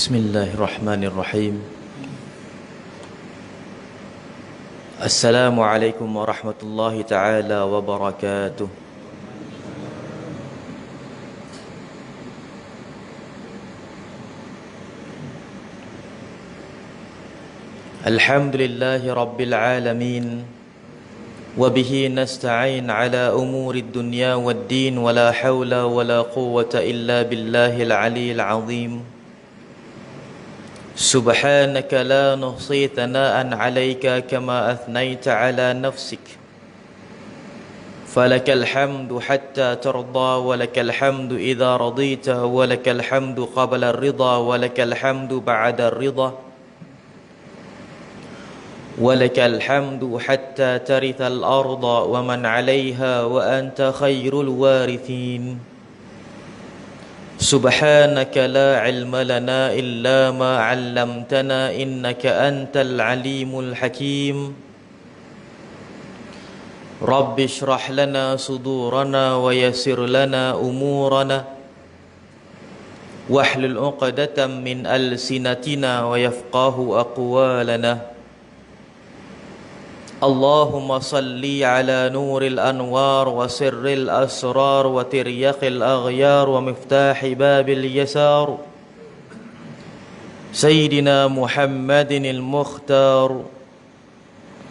Bismillahirrahmanirrahim. Assalamualaikum warahmatullahi ta'ala wabarakatuh. Alhamdulillahi rabbil alamin. Wabihi nasta'in ala umurid dunya wad din. Wala hawla wala quwwata illa billahil aliyil azim. سبحانك لا نحصي ثناء عليك كما أثنيت على نفسك فلك الحمد حتى ترضى ولك الحمد إذا رضيت ولك الحمد قبل الرضا ولك الحمد بعد الرضا ولك الحمد حتى ترث الأرض ومن عليها وأنت خير الوارثين سبحانك لا علم لنا إلا ما علمتنا إنك أنت العليم الحكيم رب اشرح لنا صدورنا ويسر لنا أمورنا واحلل عقدة من ألسنتنا ويفقه أقوالنا اللهم صل على نور الأنوار وسر الأسرار وتريق الأغيار ومفتاح باب اليسار سيدنا محمد المختار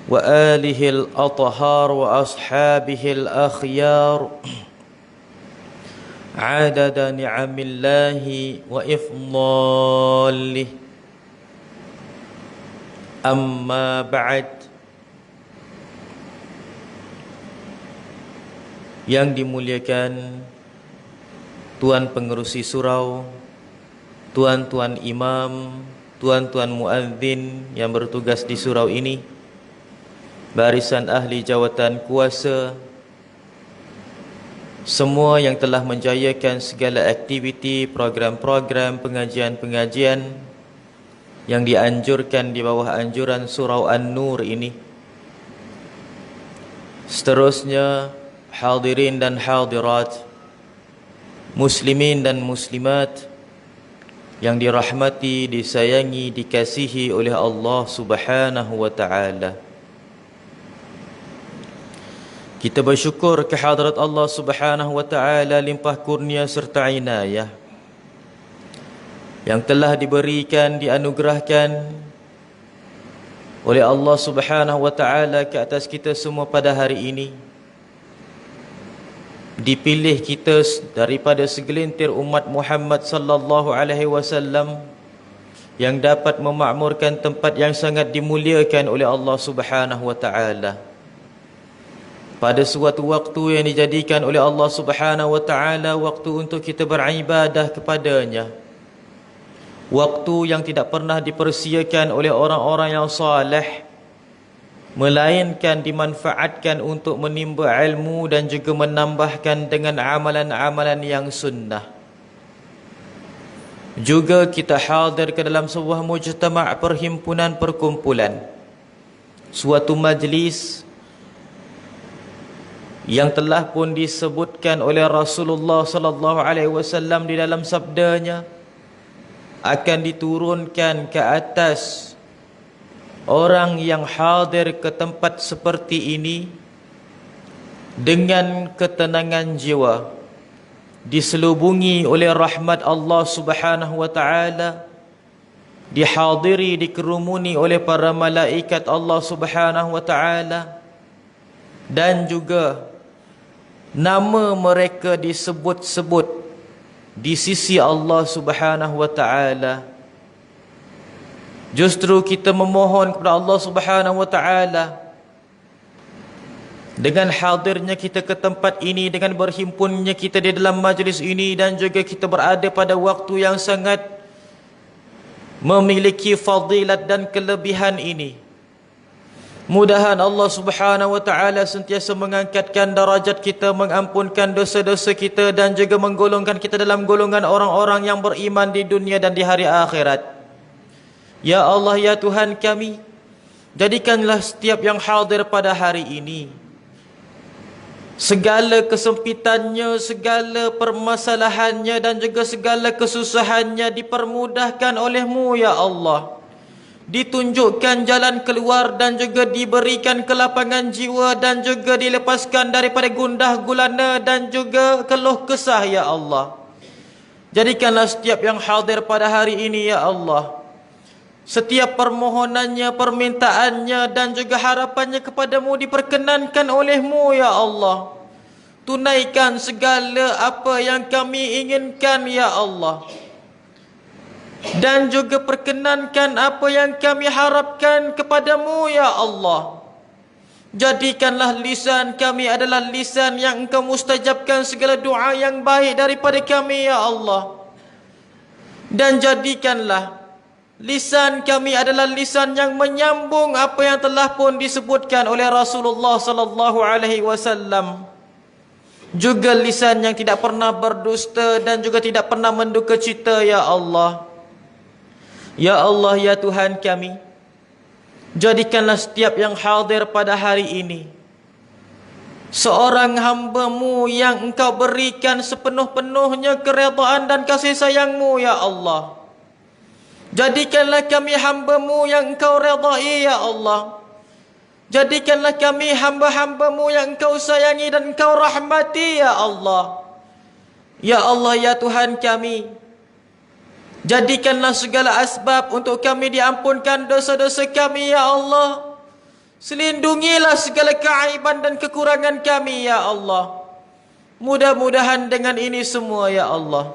وآله الأطهار وأصحابه الأخيار عدد نعم الله وإفضاله أما بعد. Yang dimuliakan Tuan Pengerusi Surau, Tuan-tuan Imam, Tuan-tuan Muadzin yang bertugas di surau ini, barisan ahli jawatan kuasa, semua yang telah menjayakan segala aktiviti, program-program, pengajian-pengajian yang dianjurkan di bawah anjuran Surau An-Nur ini. Seterusnya, hadirin dan hadirat, muslimin dan muslimat yang dirahmati, disayangi, dikasihi oleh Allah Subhanahu wa taala. Kita bersyukur kehadrat Allah Subhanahu wa taala limpah kurnia serta inayah yang telah diberikan, dianugerahkan oleh Allah Subhanahu wa taala ke atas kita semua pada hari ini. Dipilih kita daripada segelintir umat Muhammad sallallahu alaihi wasallam yang dapat memakmurkan tempat yang sangat dimuliakan oleh Allah Subhanahu wa taala. Pada suatu waktu yang dijadikan oleh Allah Subhanahu wa taala waktu untuk kita beribadah kepadanya. Waktu yang tidak pernah dipersiakan oleh orang-orang yang saleh, melainkan dimanfaatkan untuk menimba ilmu dan juga menambahkan dengan amalan-amalan yang sunnah. Juga kita hadir ke dalam sebuah mujtama' perhimpunan perkumpulan, suatu majlis yang telah pun disebutkan oleh Rasulullah sallallahu alaihi wasallam di dalam sabdanya, akan diturunkan ke atas orang yang hadir ke tempat seperti ini dengan ketenangan jiwa, diselubungi oleh rahmat Allah Subhanahu wa taala, dihadiri, dikerumuni oleh para malaikat Allah Subhanahu wa taala, dan juga nama mereka disebut-sebut di sisi Allah Subhanahu wa taala. Justru kita memohon kepada Allah Subhanahu wa taala dengan hadirnya kita ke tempat ini, dengan berhimpunnya kita di dalam majlis ini, dan juga kita berada pada waktu yang sangat memiliki fadilat dan kelebihan ini. Mudahan Allah Subhanahu wa taala sentiasa mengangkatkan darajat kita, mengampunkan dosa-dosa kita, dan juga menggolongkan kita dalam golongan orang-orang yang beriman di dunia dan di hari akhirat. Ya Allah, ya Tuhan kami, jadikanlah setiap yang hadir pada hari ini segala kesempitannya, segala permasalahannya dan juga segala kesusahannya dipermudahkan oleh-Mu ya Allah. Ditunjukkan jalan keluar dan juga diberikan kelapangan jiwa dan juga dilepaskan daripada gundah gulana dan juga keluh kesah ya Allah. Jadikanlah setiap yang hadir pada hari ini ya Allah, setiap permohonannya, permintaannya dan juga harapannya kepadamu diperkenankan oleh-Mu ya Allah. Tunaikan segala apa yang kami inginkan ya Allah, dan juga perkenankan apa yang kami harapkan kepadamu ya Allah. Jadikanlah lisan kami adalah lisan yang Engkau mustajabkan segala doa yang baik daripada kami ya Allah. Dan jadikanlah lisan kami adalah lisan yang menyambung apa yang telah pun disebutkan oleh Rasulullah sallallahu alaihi wasallam. Juga lisan yang tidak pernah berdusta dan juga tidak pernah menduka cita ya Allah. Ya Allah, ya Tuhan kami, jadikanlah setiap yang hadir pada hari ini seorang hamba-Mu yang Engkau berikan sepenuh-penuhnya keredaan dan kasih sayang-Mu ya Allah. Jadikanlah kami hamba-Mu yang Engkau redai ya Allah. Jadikanlah kami hamba-hamba-Mu yang Engkau sayangi dan Engkau rahmati ya Allah. Ya Allah, ya Tuhan kami, jadikanlah segala asbab untuk kami diampunkan dosa-dosa kami ya Allah. Selindungilah segala keaiban dan kekurangan kami ya Allah. Mudah-mudahan dengan ini semua ya Allah,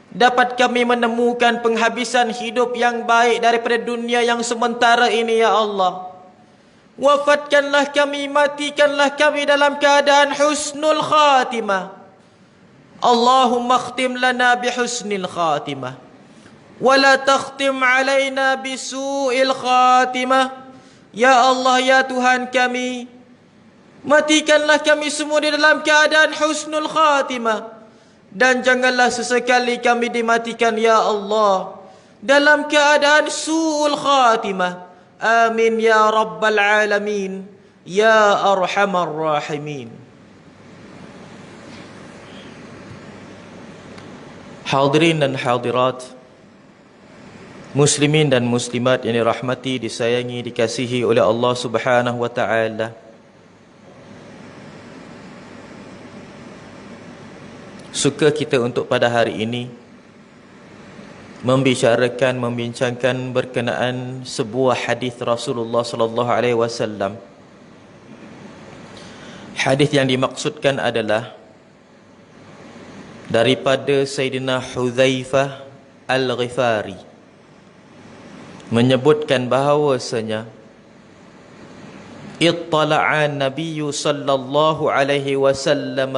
dapat kami menemukan penghabisan hidup yang baik daripada dunia yang sementara ini ya Allah. Wafatkanlah kami, matikanlah kami dalam keadaan husnul khatimah. Allahumma khtim lana bihusnil khatimah, wala takhtim alaina bisu'il khatimah. Ya Allah, ya Tuhan kami, matikanlah kami semua di dalam keadaan husnul khatimah, dan janganlah sesekali kami dimatikan ya Allah dalam keadaan su'ul khatimah. Amin ya Rabbal Alamin, ya Arhamar Rahimin. Hadirin dan hadirat, muslimin dan muslimat yang dirahmati, disayangi, dikasihi oleh Allah Subhanahu wa taala. Suka kita untuk pada hari ini membicarakan, membincangkan berkenaan sebuah hadis Rasulullah sallallahu alaihi wasallam. Hadis yang dimaksudkan adalah daripada Sayyidina Hudzaifah Al-Ghifari, menyebutkan bahawasanya ittala'a Nabi sallallahu alaihi wasallam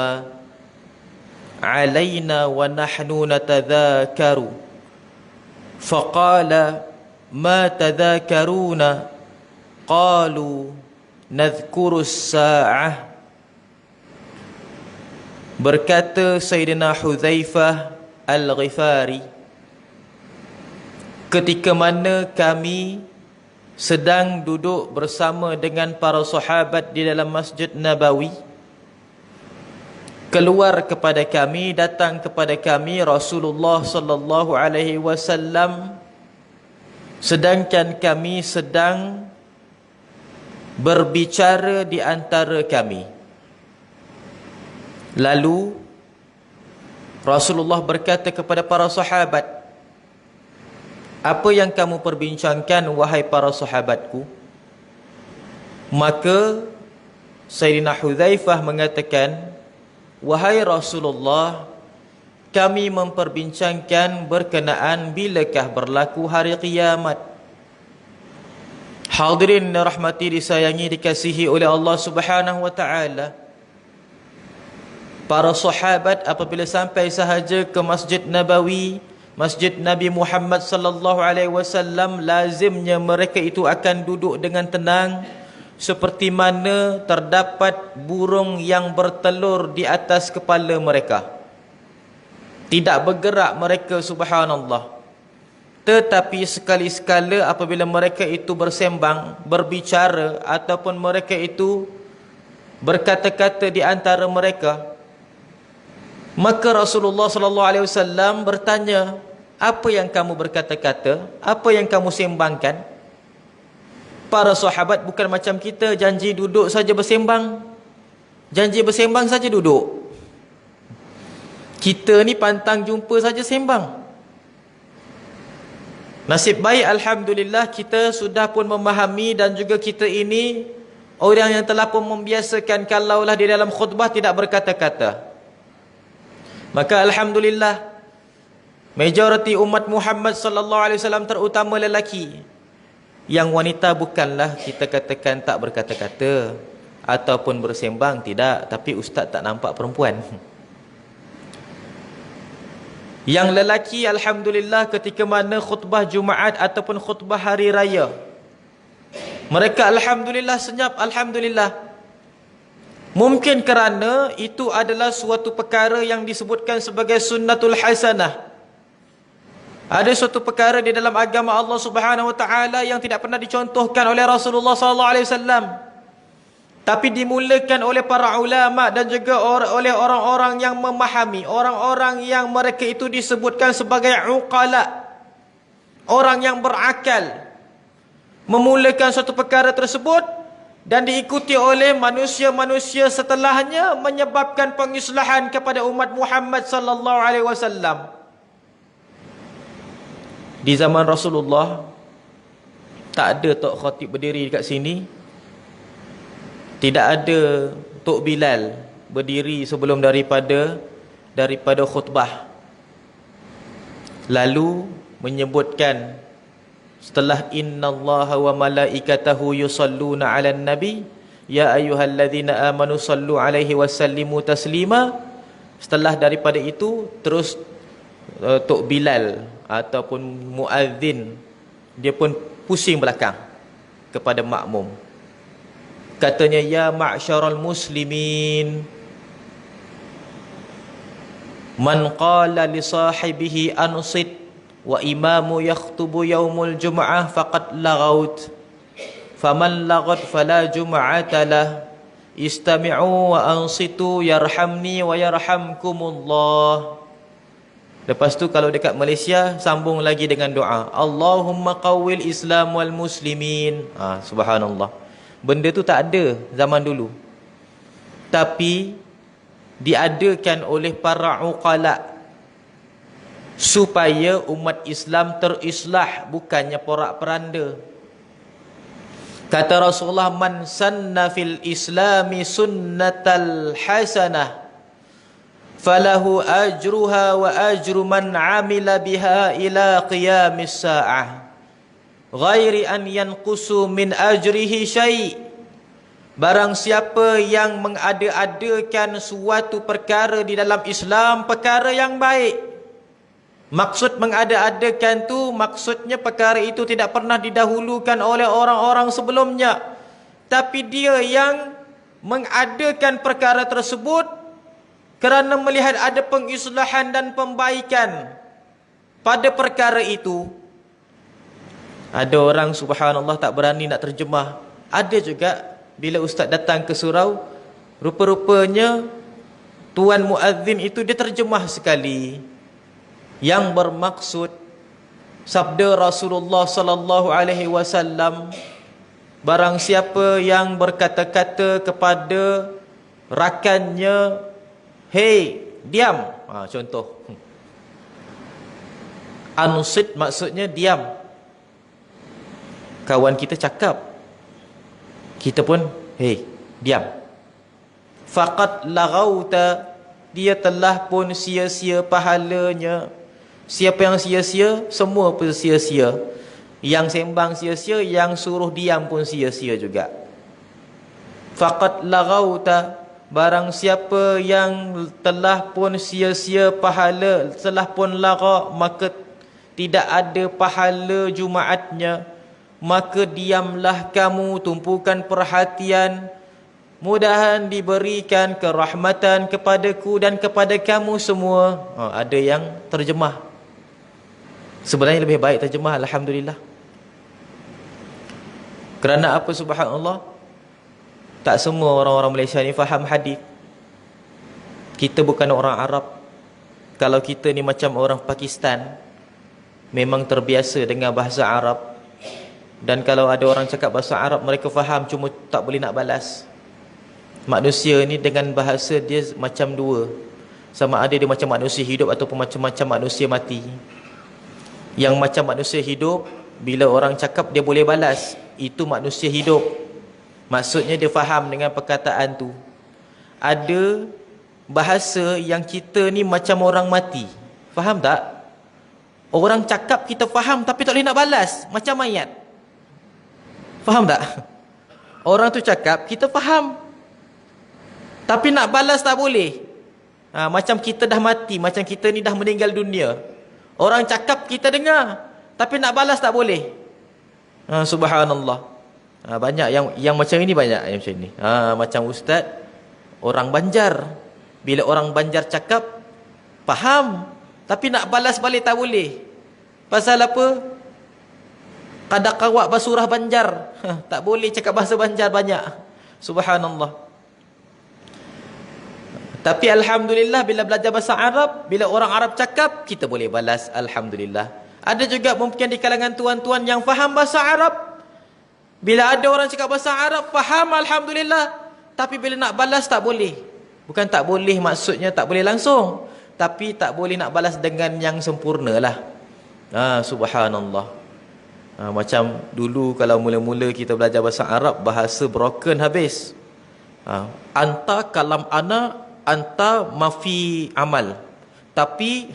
alaina wa nahnu natadhakaru faqala ma tadhakaruna qalu nadhkuru as-sa'ah. Berkata Sayyidina Hudzaifah Al-Ghifari, ketika mana kami sedang duduk bersama dengan para sahabat di dalam Masjid Nabawi, keluar kepada kami, datang kepada kami Rasulullah sallallahu alaihi wasallam, sedangkan kami sedang berbicara di antara kami. Lalu Rasulullah berkata kepada para sahabat, apa yang kamu perbincangkan wahai para sahabatku? Maka Sayyidina Hudzaifah mengatakan, wahai Rasulullah, kami memperbincangkan berkenaan bilakah berlaku hari kiamat. Hadirin rahmati, disayangi, dikasihi oleh Allah Subhanahu wa taala, para sahabat apabila sampai sahaja ke Masjid Nabawi, Masjid Nabi Muhammad sallallahu alaihi wasallam, lazimnya mereka itu akan duduk dengan tenang, seperti mana terdapat burung yang bertelur di atas kepala mereka. Tidak bergerak mereka, subhanallah. Tetapi sekali-sekala apabila mereka itu bersembang, berbicara, ataupun mereka itu berkata-kata di antara mereka. Maka Rasulullah sallallahu alaihi wasallam bertanya, apa yang kamu berkata-kata? Apa yang kamu sembangkan? Para sahabat bukan macam kita, janji duduk saja bersembang. Janji bersembang saja duduk. Kita ni pantang jumpa saja sembang. Nasib baik alhamdulillah kita sudah pun memahami, dan juga kita ini orang yang telah pun membiasakan kalaulah di dalam khutbah tidak berkata-kata. Maka alhamdulillah majoriti umat Muhammad sallallahu alaihi wasallam, terutama lelaki, yang wanita bukanlah kita katakan tak berkata-kata ataupun bersembang, tidak, tapi ustaz tak nampak perempuan. Yang lelaki alhamdulillah ketika mana khutbah Jumaat ataupun khutbah hari raya, mereka alhamdulillah senyap, alhamdulillah. Mungkin kerana itu adalah suatu perkara yang disebutkan sebagai sunnatul hasanah. Ada suatu perkara di dalam agama Allah Subhanahu wa taala yang tidak pernah dicontohkan oleh Rasulullah sallallahu alaihi wasallam, tapi dimulakan oleh para ulama dan juga oleh orang-orang yang memahami, orang-orang yang mereka itu disebutkan sebagai uqala, orang yang berakal, memulakan suatu perkara tersebut dan diikuti oleh manusia-manusia setelahnya, menyebabkan pengislahan kepada umat Muhammad sallallahu alaihi wasallam. Di zaman Rasulullah tak ada tok khatib berdiri dekat sini. Tidak ada Tok Bilal berdiri sebelum daripada khutbah, lalu menyebutkan setelah innallaha wa malaikatahu yusalluna 'alan nabi ya ayyuhalladzina amanu sallu 'alaihi wasallimu taslima. Setelah daripada itu terus Tok Bilal ataupun muazzin dia pun pusing belakang kepada makmum. Katanya, ya ma'syaral muslimin, man qala li sahibihi ansit wa imamu yakhtubu yaumul jum'ah faqad lagaut, faman lagat fala jum'ata lah, istami'u wa ansitu yarhamni wa yarhamkumullah. Lepas tu kalau dekat Malaysia sambung lagi dengan doa, Allahumma qawwil Islam wal muslimin. Subhanallah. Benda tu tak ada zaman dulu, tapi diadakan oleh para uqala supaya umat Islam terislah, bukannya porak-peranda. Kata Rasulullah, man sanna fil islami sunnatal hasanah falahu ajruha wa ajru man amila biha ila qiyamis sa'ah ghairi an yanqusu min ajrihi syai'. Barang siapa yang mengada-adakan suatu perkara di dalam Islam, perkara yang baik. Maksud mengada-adakan tu, maksudnya perkara itu tidak pernah didahulukan oleh orang-orang sebelumnya, tapi dia yang mengadakan perkara tersebut kerana melihat ada pengislahan dan pembaikan pada perkara itu. Ada orang subhanallah tak berani nak terjemah. Ada juga bila ustaz datang ke surau, rupa-rupanya tuan muazzin itu dia terjemah sekali, yang bermaksud sabda Rasulullah sallallahu alaihi wasallam, barang siapa yang berkata-kata kepada rakannya, hei diam, contoh, ansit maksudnya diam. Kawan kita cakap, kita pun hei diam. Faqad laghauta, dia telah pun sia-sia pahalanya. Siapa yang sia-sia, semua pun sia-sia. Yang sembang sia-sia, yang suruh diam pun sia-sia juga. Faqad laghauta, barang siapa yang telah pun sia-sia pahala, telah pun lagha, maka tidak ada pahala Jumaatnya, maka diamlah kamu, tumpukan perhatian, mudahan diberikan kerahmatan kepadaku dan kepada kamu semua. Ada yang terjemah, sebenarnya lebih baik terjemah alhamdulillah. Kerana apa subhanallah? Tak semua orang-orang Malaysia ni faham hadis. Kita bukan orang Arab. Kalau kita ni macam orang Pakistan, memang terbiasa dengan bahasa Arab. Dan kalau ada orang cakap bahasa Arab, mereka faham, cuma tak boleh nak balas. Manusia ni dengan bahasa dia macam dua. Sama ada dia macam manusia hidup ataupun macam-macam manusia mati. Yang macam manusia hidup, bila orang cakap dia boleh balas, itu manusia hidup. Maksudnya dia faham dengan perkataan tu. Ada bahasa yang kita ni macam orang mati. Faham tak? Orang cakap kita faham tapi tak boleh nak balas, macam mayat. Faham tak? Orang tu cakap kita faham, tapi nak balas tak boleh. Macam kita dah mati, macam kita ni dah meninggal dunia. Orang cakap kita dengar, tapi nak balas tak boleh. Subhanallah. Banyak yang macam ini, banyak yang macam ini. Macam ustaz orang Banjar, bila orang Banjar cakap faham, tapi nak balas balik tak boleh. Pasal apa? Kadak awak basurah Banjar. Tak boleh cakap bahasa Banjar banyak. Subhanallah. Tapi alhamdulillah bila belajar bahasa Arab, bila orang Arab cakap, kita boleh balas alhamdulillah. Ada juga mungkin di kalangan tuan-tuan yang faham bahasa Arab, bila ada orang cakap bahasa Arab, faham alhamdulillah, tapi bila nak balas tak boleh. Bukan tak boleh maksudnya tak boleh langsung, tapi tak boleh nak balas dengan yang sempurna lah. Subhanallah. Macam dulu kalau mula-mula kita belajar bahasa Arab, bahasa broken habis. Anta kalam ana, anta mafi amal. Tapi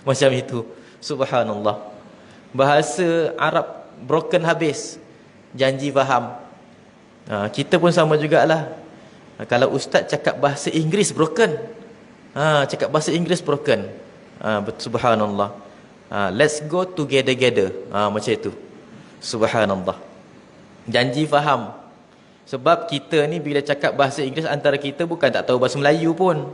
macam itu. Subhanallah. Bahasa Arab broken habis. Janji faham. Kita pun sama jugalah. Kalau ustaz cakap bahasa Inggeris broken, cakap bahasa Inggeris broken, subhanallah. Let's go together. Macam itu. Subhanallah. Janji faham. Sebab kita ni bila cakap bahasa Inggeris, antara kita bukan tak tahu bahasa Melayu pun.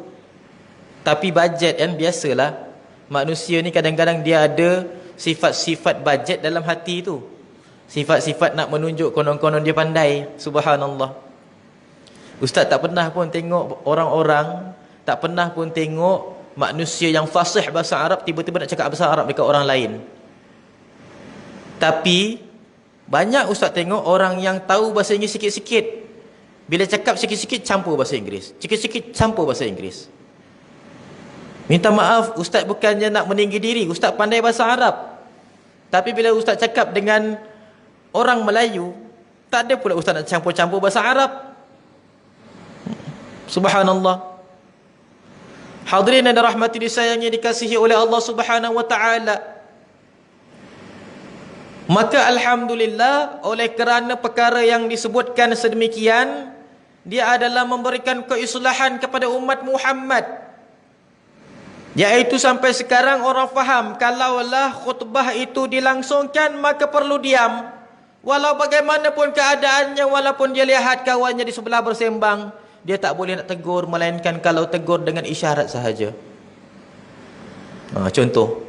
Tapi bajet kan, biasalah. Manusia ni kadang-kadang dia ada sifat-sifat bajet dalam hati tu. Sifat-sifat nak menunjuk konon-konon dia pandai. Subhanallah. Ustaz tak pernah pun tengok orang-orang, tak pernah pun tengok manusia yang fasih bahasa Arab tiba-tiba nak cakap bahasa Arab dekat orang lain. Tapi banyak ustaz tengok orang yang tahu bahasa Inggeris sikit-sikit, bila cakap sikit-sikit campur bahasa Inggeris, sikit-sikit campur bahasa Inggeris. Minta maaf, ustaz bukannya nak meninggi diri, ustaz pandai bahasa Arab. Tapi bila ustaz cakap dengan orang Melayu, tak ada pula ustaz nak campur-campur bahasa Arab. Subhanallah. Hadirin yang dirahmati disayangi dikasihi oleh Allah Subhanahu wa taala. Maka alhamdulillah, oleh kerana perkara yang disebutkan sedemikian, dia adalah memberikan keislahan kepada umat Muhammad. Iaitu sampai sekarang orang faham, kalaulah khutbah itu dilangsungkan maka perlu diam. Walau bagaimanapun keadaannya, walaupun dia lihat kawannya di sebelah bersembang, dia tak boleh nak tegur, melainkan kalau tegur dengan isyarat sahaja. Contoh.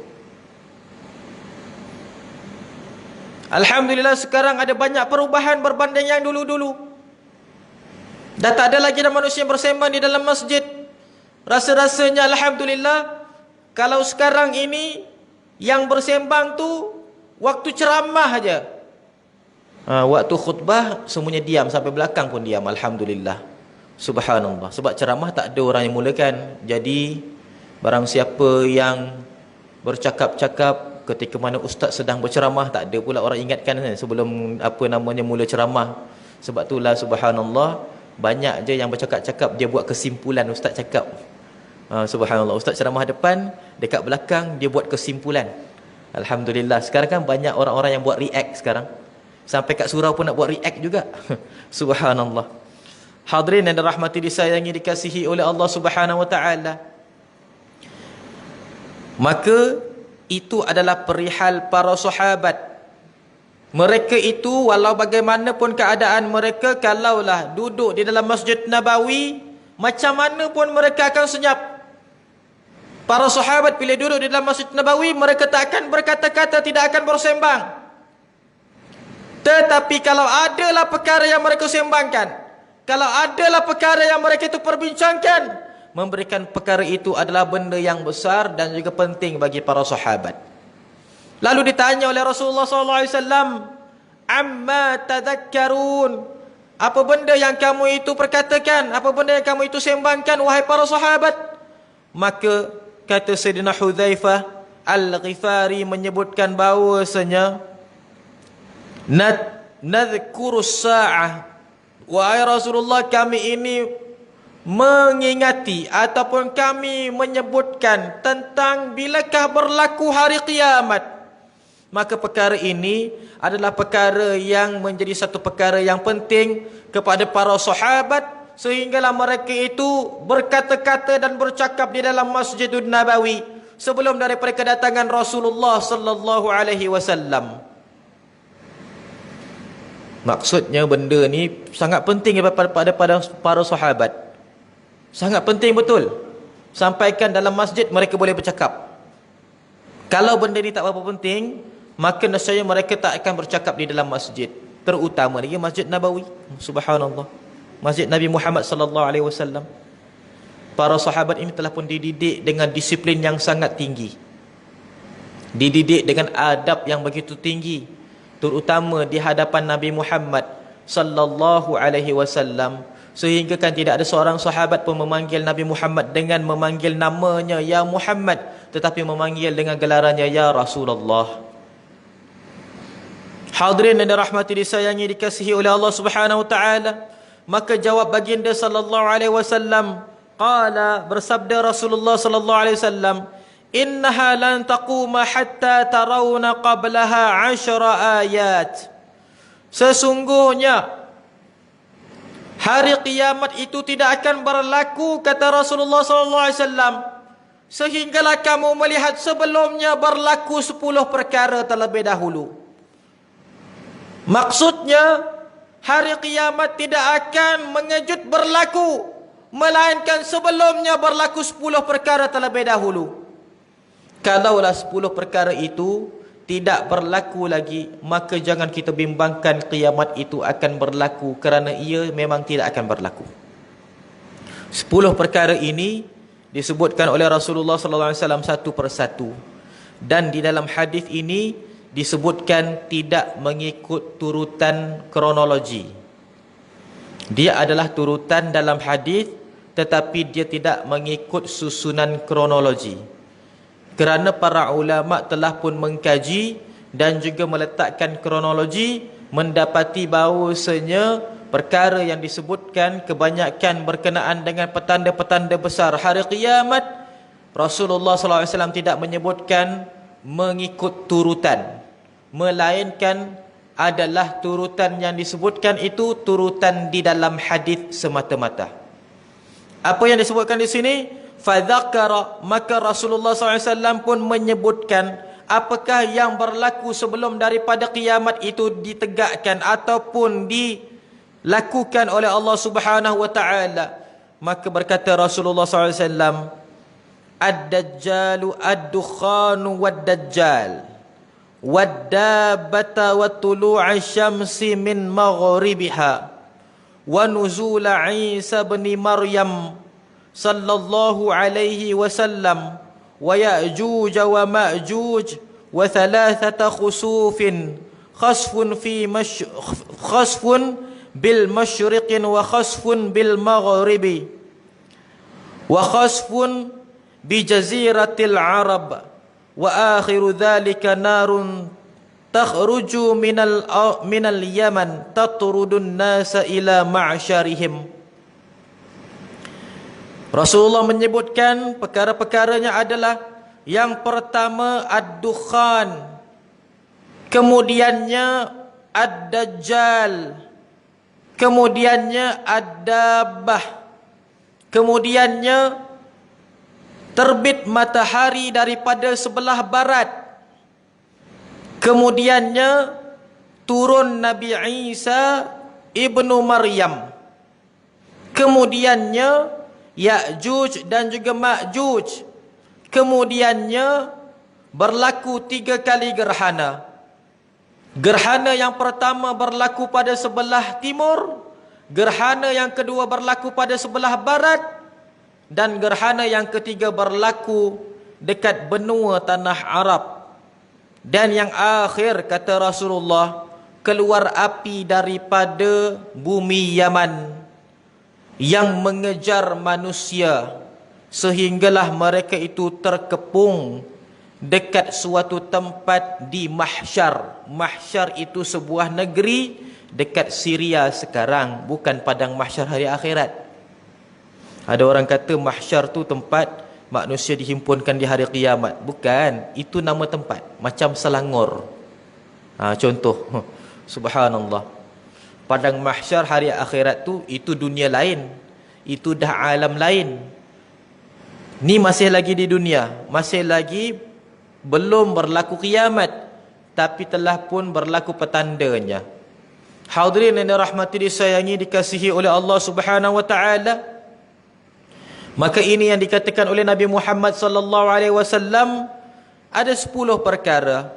Alhamdulillah sekarang ada banyak perubahan berbanding yang dulu-dulu. Dah tak ada lagi manusia yang bersembang di dalam masjid. Rasa-rasanya alhamdulillah, kalau sekarang ini yang bersembang tu waktu ceramah aja. Waktu khutbah semuanya diam, sampai belakang pun diam. Alhamdulillah. Subhanallah. Sebab ceramah tak ada orang yang mulakan. Jadi barang siapa yang bercakap-cakap ketika mana ustaz sedang berceramah, tak ada pula orang ingatkan sebelum mula ceramah. Sebab itulah subhanallah, banyak je yang bercakap-cakap dia buat kesimpulan ustaz cakap. Subhanallah, ustaz ceramah depan, dekat belakang dia buat kesimpulan. Alhamdulillah. Sekarang kan banyak orang-orang yang buat react sekarang. Sampai kat surau pun nak buat react juga. Subhanallah. Hadirin yang dirahmati disayangi dikasihi oleh Allah Subhanahu wa taala. Maka itu adalah perihal para sahabat. Mereka itu walau bagaimanapun keadaan mereka, kalaulah duduk di dalam Masjid Nabawi, macam mana pun mereka akan senyap. Para sahabat bila duduk di dalam Masjid Nabawi, mereka tak akan berkata-kata, tidak akan bersembang. Tetapi kalau adalah perkara yang mereka sembangkan, Kalau adalah perkara yang mereka itu perbincangkan, memberikan perkara itu adalah benda yang besar dan juga penting bagi para sahabat. Lalu ditanya oleh Rasulullah SAW, amma tadhakkarun, apa benda yang kamu itu perkatakan, apa benda yang kamu itu sembangkan wahai para sahabat? Maka kata Sayyidina Hudzaifah Al-Ghifari menyebutkan bahawasanya, nadhkurus sa'ah, wahai Rasulullah, kami ini mengingati ataupun kami menyebutkan tentang bilakah berlaku hari kiamat. Maka perkara ini adalah perkara yang menjadi satu perkara yang penting kepada para sahabat, sehinggalah mereka itu berkata-kata dan bercakap di dalam Masjidun Nabawi sebelum daripada kedatangan Rasulullah sallallahu alaihi wasallam. Maksudnya benda ni sangat penting pada para sahabat. Sangat penting betul. Sampaikan dalam masjid mereka boleh bercakap. Kalau benda ni tak berapa penting, maka nescaya mereka tak akan bercakap di dalam masjid. Terutama lagi Masjid Nabawi. Subhanallah. Masjid Nabi Muhammad sallallahu alaihi wasallam. Para sahabat ini telah pun dididik dengan disiplin yang sangat tinggi. Dididik dengan adab yang begitu tinggi, terutama di hadapan Nabi Muhammad sallallahu alaihi wasallam, sehingga kan tidak ada seorang sahabat pun memanggil Nabi Muhammad dengan memanggil namanya ya Muhammad, tetapi memanggil dengan gelarannya ya Rasulullah. Hadirin yang dirahmati, disayangi, dikasihi oleh Allah Subhanahu wa taala, maka jawab baginda sallallahu alaihi wasallam, qala, bersabda Rasulullah sallallahu alaihi wasallam, innaha lan taquma hatta tarawna qablaha 10 ayat. Sesungguhnya hari kiamat itu tidak akan berlaku, kata Rasulullah sallallahu alaihi wasallam, sehinggalah kamu melihat sebelumnya berlaku 10 perkara terlebih dahulu. Maksudnya hari kiamat tidak akan mengejut berlaku, melainkan sebelumnya berlaku 10 perkara terlebih dahulu. Kalaulah 10 perkara itu tidak berlaku lagi, maka jangan kita bimbangkan kiamat itu akan berlaku, kerana ia memang tidak akan berlaku. 10 perkara ini disebutkan oleh Rasulullah sallallahu alaihi wasallam satu persatu, dan di dalam hadis ini disebutkan tidak mengikut turutan kronologi. Dia adalah turutan dalam hadis, tetapi dia tidak mengikut susunan kronologi. Kerana para ulama telah pun mengkaji dan juga meletakkan kronologi, mendapati bahawasanya perkara yang disebutkan kebanyakan berkenaan dengan petanda-petanda besar hari kiamat, Rasulullah sallallahu alaihi wasallam tidak menyebutkan mengikut turutan, melainkan adalah turutan yang disebutkan itu turutan di dalam hadis semata-mata. Apa yang disebutkan di sini? Fadzakara, maka Rasulullah SAW pun menyebutkan apakah yang berlaku sebelum daripada kiamat itu ditegakkan ataupun dilakukan oleh Allah Subhanahu wa taala. Maka berkata Rasulullah SAW, ad-dajjalu ad-dukhanu wad-dajjal wad-dabbata wa tulu'a syamsi min maghribiha wa nuzula Isa bin Maryam sallallahu alaihi wasallam wa ya'juj wa ma'juj wa thalathata khusufin khasfun bil masyriqin wa khasfun bil maghribi wa khasfun bi jaziratil Arab wa akhiru dhalika narun takhruju minal Yaman tatrudun nasa ila ma'syarihim. Rasulullah menyebutkan perkara-perkaranya adalah yang pertama ad-dukhan, kemudiannya ad-dajjal, kemudiannya ad-dabbah, kemudiannya terbit matahari daripada sebelah barat, kemudiannya turun Nabi Isa ibnu Maryam, kemudiannya Ya'juj dan juga Ma'juj, kemudiannya berlaku 3 kali gerhana. Gerhana yang pertama berlaku pada sebelah timur, Gerhana yang kedua berlaku pada sebelah barat, dan gerhana yang ketiga berlaku dekat benua tanah Arab. Dan yang akhir, kata Rasulullah, keluar api daripada bumi Yaman yang mengejar manusia sehinggalah mereka itu terkepung dekat suatu tempat di Mahsyar. Mahsyar itu sebuah negeri dekat Syria sekarang, bukan padang mahsyar hari akhirat. Ada orang kata mahsyar tu tempat manusia dihimpunkan di hari kiamat. Bukan, itu nama tempat, macam Selangor. Contoh, subhanallah. Padang mahsyar hari akhirat tu, itu dunia lain, itu dah alam lain. Ni masih lagi di dunia, masih lagi belum berlaku kiamat, tapi telah pun berlaku petandanya. Hadirin yang dirahmati, disayangi, dikasihi oleh Allah Subhanahu wa taala. Maka ini yang dikatakan oleh Nabi Muhammad sallallahu alaihi wasallam, ada 10 perkara.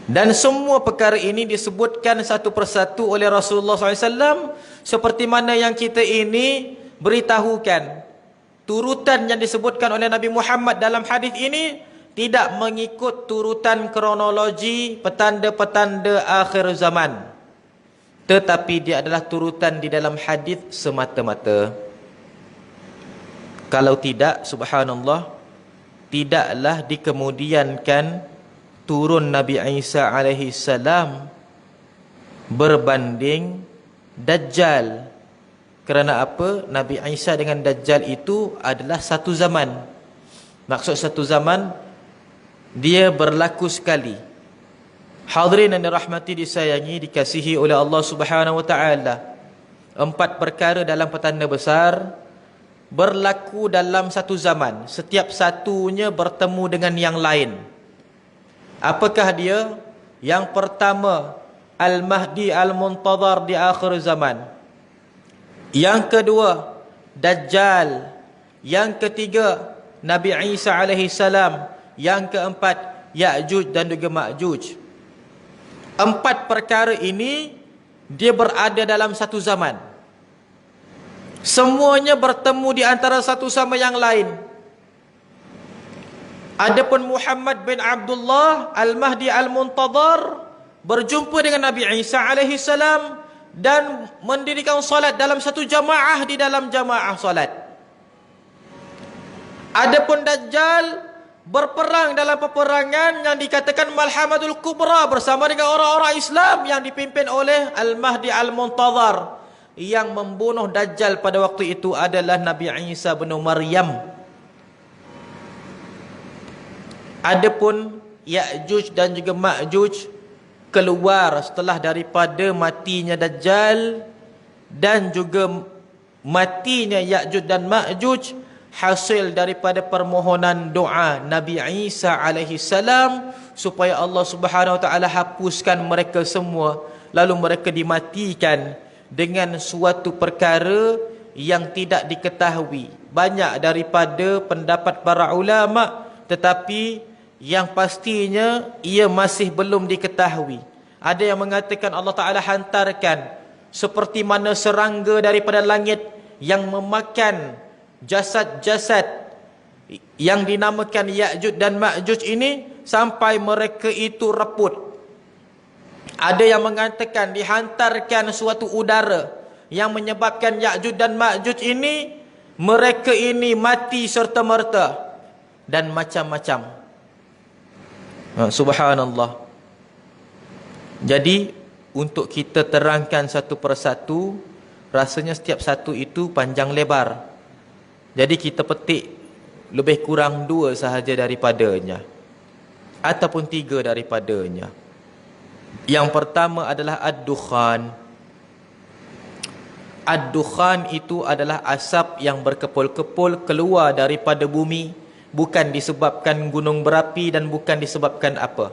Dan semua perkara ini disebutkan satu persatu oleh Rasulullah SAW, seperti mana yang kita ini beritahukan. Turutan yang disebutkan oleh Nabi Muhammad dalam hadis ini tidak mengikut turutan kronologi petanda-petanda akhir zaman, tetapi dia adalah turutan di dalam hadis semata-mata. Kalau tidak, subhanallah, tidaklah dikemudiankan turun Nabi Isa alaihi salam berbanding Dajjal. Kerana apa? Nabi Isa dengan Dajjal itu adalah satu zaman. Maksud satu zaman, dia berlaku sekali. Hadirin yang dirahmati, disayangi, dikasihi oleh Allah Subhanahu wa taala. 4 perkara dalam petanda besar berlaku dalam satu zaman. Setiap satunya bertemu dengan yang lain. Apakah dia? Yang pertama, Al-Mahdi Al-Muntadhar di akhir zaman. Yang kedua, Dajjal. Yang ketiga, Nabi Isa alaihi salam. Yang keempat, Ya'juj dan juga Ma'juj. 4 perkara ini dia berada dalam satu zaman. Semuanya bertemu di antara satu sama yang lain. Adapun Muhammad bin Abdullah Al-Mahdi Al-Muntadhar berjumpa dengan Nabi Isa alaihi salam dan mendirikan solat dalam satu jamaah di dalam jamaah solat. Adapun Dajjal berperang dalam peperangan yang dikatakan Malhamatul Kubra bersama dengan orang-orang Islam yang dipimpin oleh Al-Mahdi Al-Muntadhar. Yang membunuh Dajjal pada waktu itu adalah Nabi Isa bin Maryam. Adapun Ya'juj dan juga Ma'juj keluar setelah daripada matinya Dajjal dan juga matinya Ya'juj dan Ma'juj, hasil daripada permohonan doa Nabi Isa alaihi salam supaya Allah Subhanahu wa taala hapuskan mereka semua, lalu mereka dimatikan dengan suatu perkara yang tidak diketahui. Banyak daripada pendapat para ulama, tetapi yang pastinya ia masih belum diketahui. Ada yang mengatakan Allah Ta'ala hantarkan seperti mana serangga daripada langit yang memakan jasad-jasad yang dinamakan Ya'juj dan Ma'juj ini sampai mereka itu reput. Ada yang mengatakan dihantarkan suatu udara yang menyebabkan Ya'juj dan Ma'juj ini, mereka ini mati serta-merta dan macam-macam. Subhanallah. Jadi untuk kita terangkan satu persatu, rasanya setiap satu itu panjang lebar. Jadi kita petik lebih kurang 2 sahaja daripadanya, ataupun 3 daripadanya. Yang pertama adalah Ad-Dukhan. Ad-Dukhan itu adalah asap yang berkepul-kepul keluar daripada bumi, bukan disebabkan gunung berapi dan bukan disebabkan apa.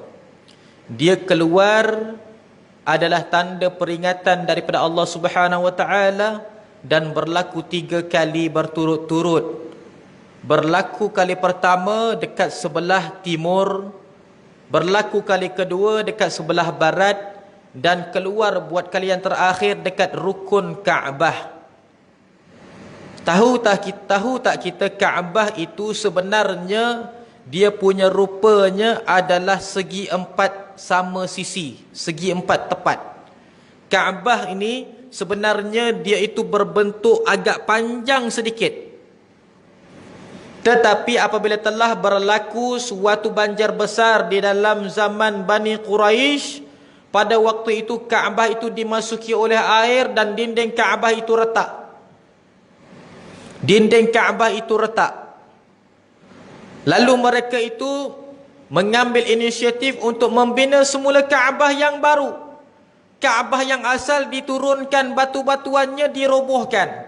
Dia keluar adalah tanda peringatan daripada Allah Subhanahu wa taala dan berlaku 3 kali berturut-turut. Berlaku kali pertama dekat sebelah timur, berlaku kali kedua dekat sebelah barat, dan keluar buat kali yang terakhir dekat rukun Kaabah. Tahu tak kita Kaabah itu sebenarnya dia punya rupanya adalah segi empat sama sisi, segi empat tepat. Kaabah ini sebenarnya dia itu berbentuk agak panjang sedikit. Tetapi apabila telah berlaku suatu banjir besar di dalam zaman Bani Quraisy, pada waktu itu Kaabah itu dimasuki oleh air dan dinding Kaabah itu retak. Dinding Kaabah itu retak. Lalu mereka itu mengambil inisiatif untuk membina semula Kaabah yang baru. Kaabah yang asal diturunkan batu-batuannya, dirobohkan.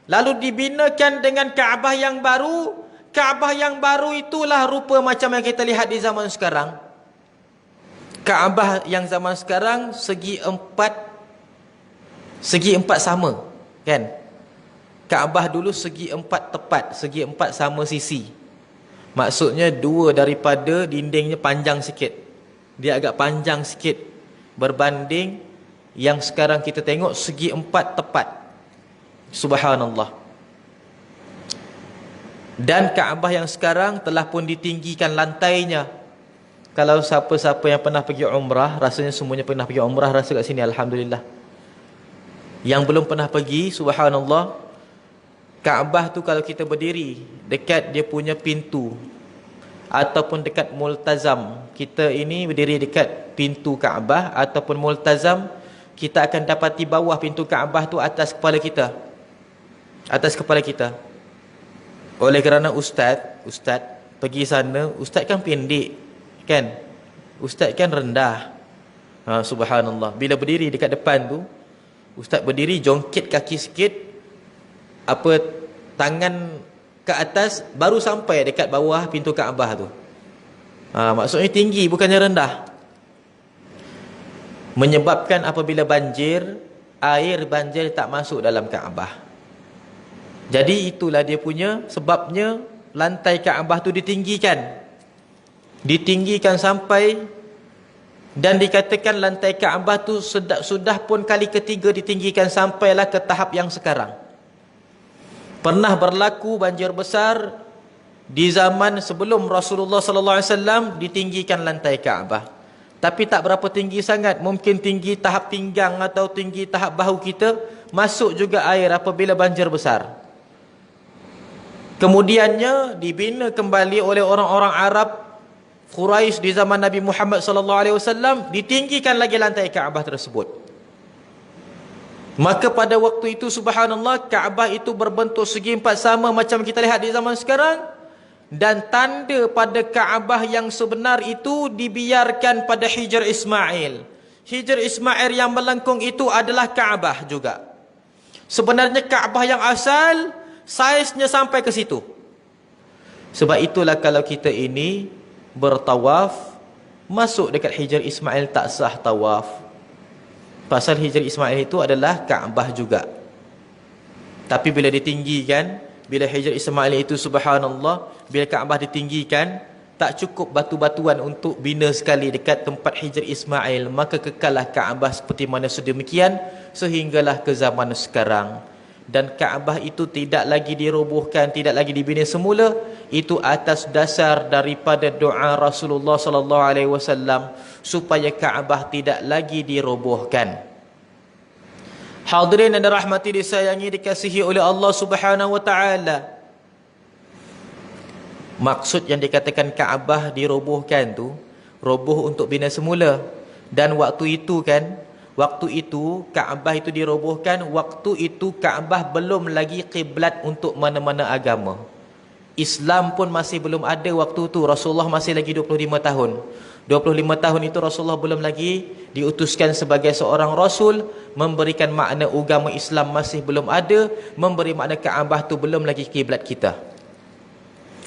Lalu dibinakan dengan Kaabah yang baru. Kaabah yang baru itulah rupa macam yang kita lihat di zaman sekarang. Kaabah yang zaman sekarang segi empat sama, kan? Kaabah dulu segi empat tepat, segi empat sama sisi. Maksudnya dua daripada dindingnya panjang sikit. Dia agak panjang sikit berbanding yang sekarang kita tengok segi empat tepat. Subhanallah. Dan Kaabah yang sekarang telah pun ditinggikan lantainya. Kalau siapa-siapa yang pernah pergi umrah, rasanya semuanya pernah pergi umrah rasa kat sini, alhamdulillah. Yang belum pernah pergi, subhanallah, Kaabah tu kalau kita berdiri dekat dia punya pintu ataupun dekat multazam, kita ini berdiri dekat pintu Kaabah ataupun multazam, kita akan dapati bawah pintu Kaabah tu atas kepala kita. Atas kepala kita. Oleh kerana ustaz pergi sana, ustaz kan pendek, kan? Ustaz kan rendah. Subhanallah. Bila berdiri dekat depan tu, ustaz berdiri jongkit kaki sikit, tangan ke atas, baru sampai dekat bawah pintu Kaabah tu. Maksudnya tinggi, bukannya rendah. Menyebabkan apabila banjir, air banjir tak masuk dalam Kaabah. Jadi itulah dia punya sebabnya lantai Kaabah tu ditinggikan. Ditinggikan sampai, dan dikatakan lantai Kaabah tu sudah pun kali ketiga ditinggikan sampailah ke tahap yang sekarang. Pernah berlaku banjir besar di zaman sebelum Rasulullah sallallahu alaihi wasallam, ditinggikan lantai Kaabah. Tapi tak berapa tinggi sangat, mungkin tinggi tahap pinggang atau tinggi tahap bahu kita, masuk juga air apabila banjir besar. Kemudiannya dibina kembali oleh orang-orang Arab Quraisy di zaman Nabi Muhammad sallallahu alaihi wasallam, ditinggikan lagi lantai Kaabah tersebut. Maka pada waktu itu subhanallah, Kaabah itu berbentuk segi empat sama macam kita lihat di zaman sekarang, dan tanda pada Kaabah yang sebenar itu dibiarkan pada Hijr Ismail. Hijr Ismail yang melengkung itu adalah Kaabah juga. Sebenarnya Kaabah yang asal saiznya sampai ke situ. Sebab itulah kalau kita ini bertawaf, masuk dekat Hijr Ismail tak sah tawaf. Pasal Hijr Ismail itu adalah Kaabah juga. Tapi bila ditinggikan, bila Hijr Ismail itu subhanallah, bila Kaabah ditinggikan, tak cukup batu-batuan untuk bina sekali dekat tempat Hijr Ismail, maka kekallah Kaabah seperti mana sedemikian sehinggalah ke zaman sekarang. Dan Kaabah itu tidak lagi dirobohkan, tidak lagi dibina semula, itu atas dasar daripada doa Rasulullah sallallahu alaihi wasallam supaya Kaabah tidak lagi dirobohkan. Hadirin yang dirahmati, disayangi, dikasihi oleh Allah Subhanahu wa taala. Maksud yang dikatakan Kaabah dirobohkan tu, roboh untuk bina semula. Dan waktu itu Kaabah itu dirobohkan, waktu itu Kaabah belum lagi kiblat untuk mana-mana agama. Islam pun masih belum ada waktu itu. Rasulullah masih lagi 25 tahun. 25 tahun itu Rasulullah belum lagi diutuskan sebagai seorang Rasul. Memberikan makna agama Islam masih belum ada. Memberi makna Kaabah itu belum lagi kiblat kita.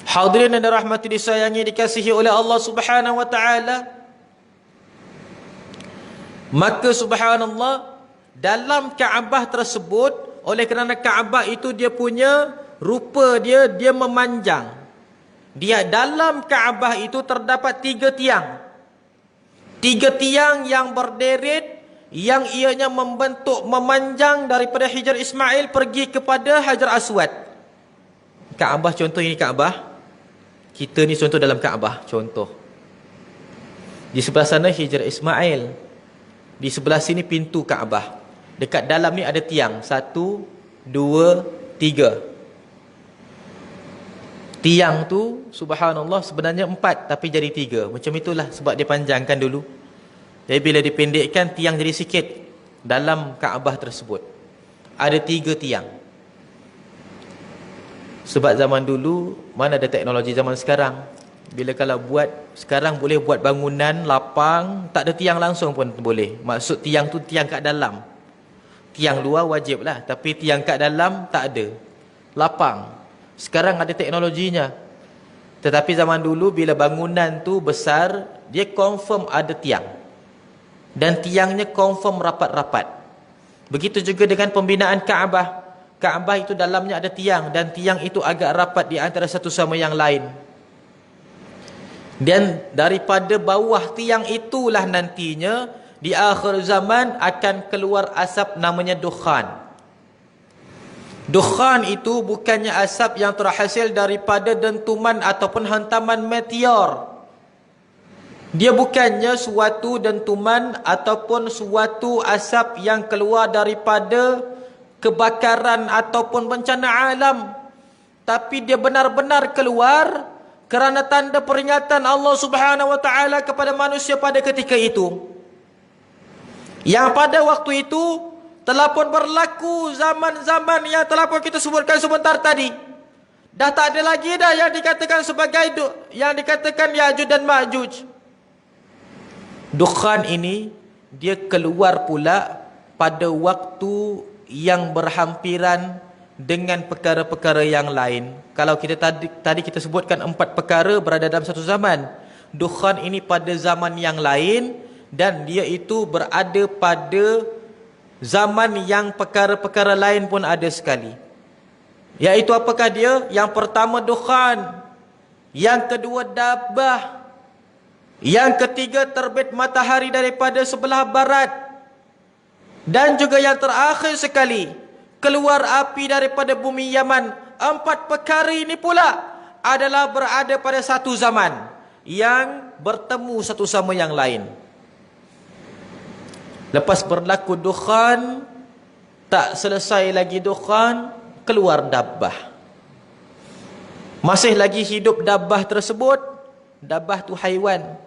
Hadirin dan rahmati, disayangi, dikasihi oleh Allah Subhanahu wa taala. Maka subhanallah, dalam Kaabah tersebut, oleh kerana Kaabah itu dia punya rupa dia memanjang. Dia dalam Kaabah itu terdapat 3 tiang. 3 tiang yang berderet, yang ianya membentuk memanjang daripada Hajar Ismail pergi kepada Hajar Aswad. Kaabah contoh ini, Kaabah. Kita ni contoh dalam Kaabah, contoh. Di sebelah sana Hajar Ismail, di sebelah sini pintu Kaabah. Dekat dalam ni ada tiang, 1, 2, 3. Tiang tu subhanallah sebenarnya 4 tapi jadi 3. Macam itulah sebab dia panjangkan dulu. Jadi bila dipendekkan, tiang jadi sikit dalam Kaabah tersebut. Ada 3 tiang. Sebab zaman dulu mana ada teknologi zaman sekarang. Bila kalau buat sekarang boleh buat bangunan lapang, tak ada tiang langsung pun boleh. Maksud tiang tu tiang kat dalam. Tiang luar wajib lah, tapi tiang kat dalam tak ada. Lapang. Sekarang ada teknologinya. Tetapi zaman dulu bila bangunan tu besar, dia confirm ada tiang. Dan tiangnya confirm rapat-rapat. Begitu juga dengan pembinaan Kaabah. Kaabah itu dalamnya ada tiang, dan tiang itu agak rapat di antara satu sama yang lain. Dan daripada bawah tiang itulah nantinya di akhir zaman akan keluar asap namanya dukhan. Dukhan itu bukannya asap yang terhasil daripada dentuman ataupun hantaman meteor. Dia bukannya suatu dentuman ataupun suatu asap yang keluar daripada kebakaran ataupun bencana alam. Tapi dia benar-benar keluar kerana tanda peringatan Allah Subhanahu wa taala kepada manusia pada ketika itu. Yang pada waktu itu telah pun berlaku zaman-zaman yang telah pun kita sebutkan sebentar tadi. Dah tak ada lagi dah yang dikatakan sebagai yang dikatakan Ya'juj dan Ma'juj. Dukhan ini dia keluar pula pada waktu yang berhampiran dengan perkara-perkara yang lain. Kalau kita tadi kita sebutkan 4 perkara berada dalam satu zaman. Dukhan ini pada zaman yang lain, dan dia itu berada pada zaman yang perkara-perkara lain pun ada sekali. Iaitu apakah dia? Yang pertama dukhan, yang kedua dabah, yang ketiga terbit matahari daripada sebelah barat, dan juga yang terakhir sekali keluar api daripada bumi Yaman. 4 perkara ini pula adalah berada pada satu zaman yang bertemu satu sama yang lain. Lepas berlaku dukhan, tak selesai lagi dukhan, keluar dabbah. Masih lagi hidup dabbah tersebut. Dabbah tu haiwan.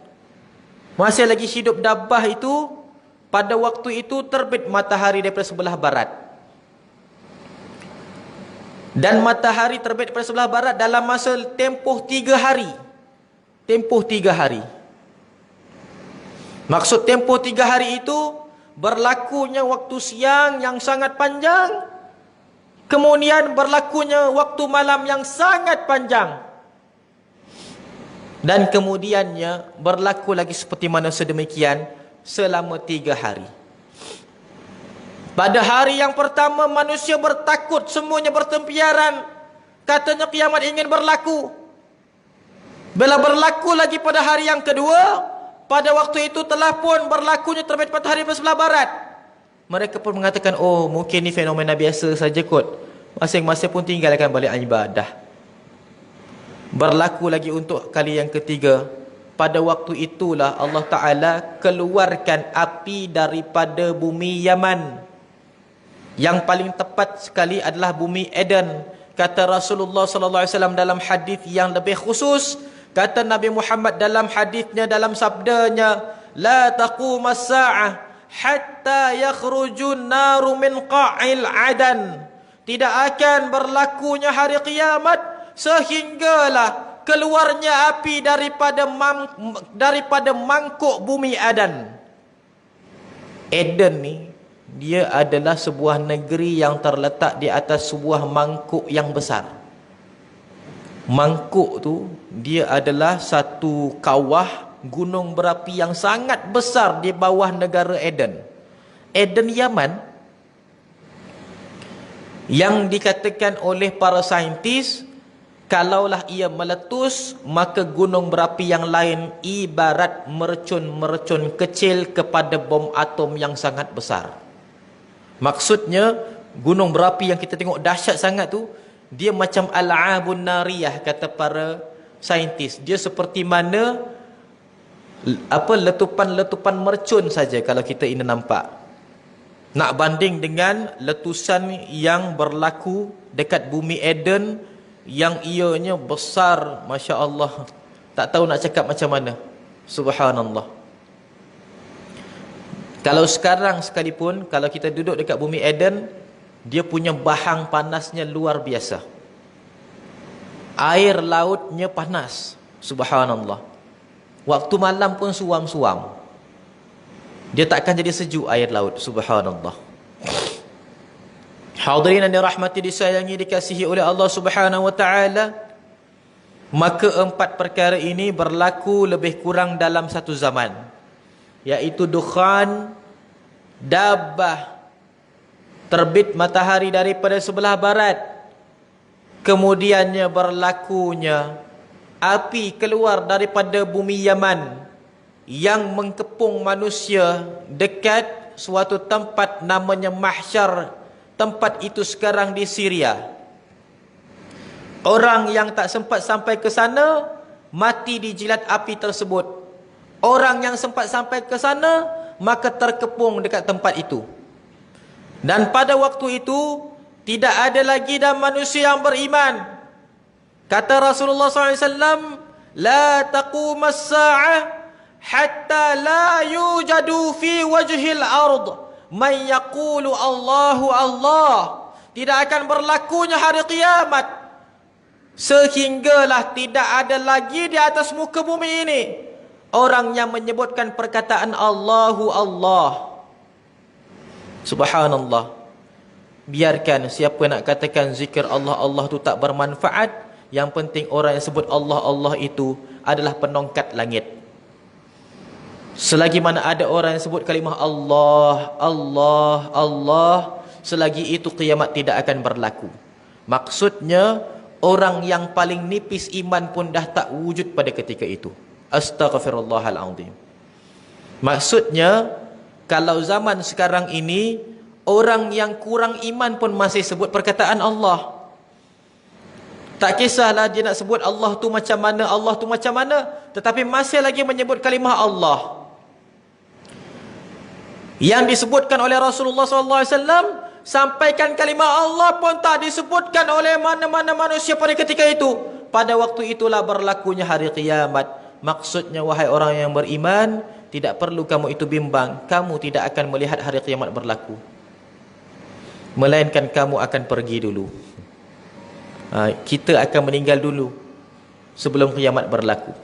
Masih lagi hidup dabbah itu, pada waktu itu terbit matahari daripada sebelah barat. Dan matahari terbit daripada sebelah barat dalam masa tempoh 3 hari. Tempoh 3 hari. Maksud tempoh 3 hari itu, berlakunya waktu siang yang sangat panjang, kemudian berlakunya waktu malam yang sangat panjang, dan kemudiannya berlaku lagi seperti mana sedemikian selama 3 hari. Pada hari yang pertama manusia bertakut, semuanya bertempiaran, katanya kiamat ingin berlaku. Bila berlaku lagi pada hari yang kedua, pada waktu itu telah pun berlakunya terbit matahari di sebelah barat. Mereka pun mengatakan, oh mungkin ni fenomena biasa saja kot. Masing-masing pun tinggalkan balik ibadah. Berlaku lagi untuk kali yang ketiga. Pada waktu itulah Allah Ta'ala keluarkan api daripada bumi Yaman. Yang paling tepat sekali adalah bumi Eden. Kata Rasulullah SAW dalam hadis yang lebih khusus, kata Nabi Muhammad dalam hadisnya, dalam sabdanya, la taqumas sa'ah hatta yakhrujun naru min qa'il adan. Tidak akan berlakunya hari kiamat sehinggalah keluarnya api daripada mangkuk bumi Adan. Eden ni dia adalah sebuah negeri yang terletak di atas sebuah mangkuk yang besar. Mangkuk tu dia adalah satu kawah gunung berapi yang sangat besar di bawah negara Eden. Eden Yaman, yang dikatakan oleh para saintis, kalaulah ia meletus, maka gunung berapi yang lain ibarat mercun-mercun kecil kepada bom atom yang sangat besar. Maksudnya, gunung berapi yang kita tengok dahsyat sangat tu, dia macam al-'abun nariyah, kata para saintis. Dia seperti mana letupan-letupan mercun saja kalau kita ini nampak. Nak banding dengan letusan yang berlaku dekat bumi Eden yang ianya besar, Masya Allah. Tak tahu nak cakap macam mana. Subhanallah. Kalau sekarang sekalipun, kalau kita duduk dekat bumi Eden, dia punya bahang panasnya luar biasa. Air lautnya panas. Subhanallah. Waktu malam pun suam-suam. Dia takkan jadi sejuk air laut. Subhanallah. Hadirin yang dirahmati, disayangi, dikasihi oleh Allah Subhanahu wa taala, maka 4 perkara ini berlaku lebih kurang dalam satu zaman, iaitu dukhan, dabbah, terbit matahari daripada sebelah barat, kemudiannya berlakunya api keluar daripada bumi Yaman yang mengepung manusia dekat suatu tempat namanya Mahsyar. Tempat itu sekarang di Syria. Orang yang tak sempat sampai ke sana mati dijilat api tersebut. Orang yang sempat sampai ke sana maka terkepung dekat tempat itu. Dan pada waktu itu tidak ada lagi dah manusia yang beriman. Kata Rasulullah SAW, la taqumas sa'ah hatta la yujadu fi wajhil ard man yaqulu Allahu Allah. Tidak akan berlakunya hari kiamat sehinggalah tidak ada lagi di atas muka bumi ini orang yang menyebutkan perkataan Allahu Allah. Subhanallah. Biarkan siapa nak katakan zikir Allah Allah tu tak bermanfaat, yang penting orang yang sebut Allah Allah itu adalah penongkat langit. Selagi mana ada orang yang sebut kalimah Allah, Allah, Allah, selagi itu kiamat tidak akan berlaku. Maksudnya, orang yang paling nipis iman pun dah tak wujud pada ketika itu. Astaghfirullahaladzim. Maksudnya, kalau zaman sekarang ini, orang yang kurang iman pun masih sebut perkataan Allah. Tak kisahlah dia nak sebut Allah tu macam mana, Allah tu macam mana, tetapi masih lagi menyebut kalimah Allah. Yang disebutkan oleh Rasulullah SAW, sampaikan kalimah Allah pun tak disebutkan oleh mana-mana manusia pada ketika itu. Pada waktu itulah berlakunya hari kiamat. Maksudnya, wahai orang yang beriman, tidak perlu kamu itu bimbang. Kamu tidak akan melihat hari kiamat berlaku, melainkan kamu akan pergi dulu. Kita akan meninggal dulu sebelum kiamat berlaku.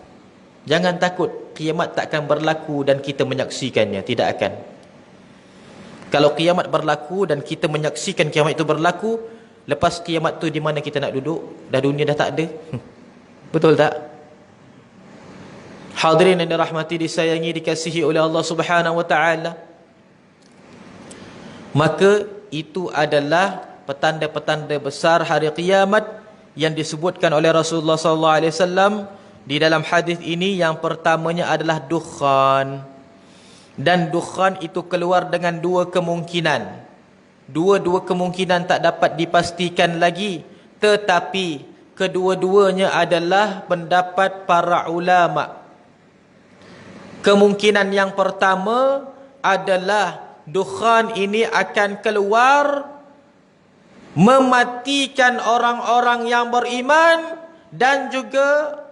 Jangan takut, kiamat tak akan berlaku dan kita menyaksikannya. Tidak akan. Kalau kiamat berlaku dan kita menyaksikan kiamat itu berlaku, lepas kiamat tu di mana kita nak duduk? Dah dunia dah tak ada. Betul tak? Hadirin yang dirahmati, disayangi, dikasihi oleh Allah Subhanahu wa taala. Maka itu adalah petanda-petanda besar hari kiamat yang disebutkan oleh Rasulullah SAW di dalam hadis ini. Yang pertamanya adalah dukhan. Dan dukhan itu keluar dengan 2 kemungkinan. Dua-dua kemungkinan tak dapat dipastikan lagi, tetapi kedua-duanya adalah pendapat para ulama. Kemungkinan yang pertama adalah dukhan ini akan keluar mematikan orang-orang yang beriman dan juga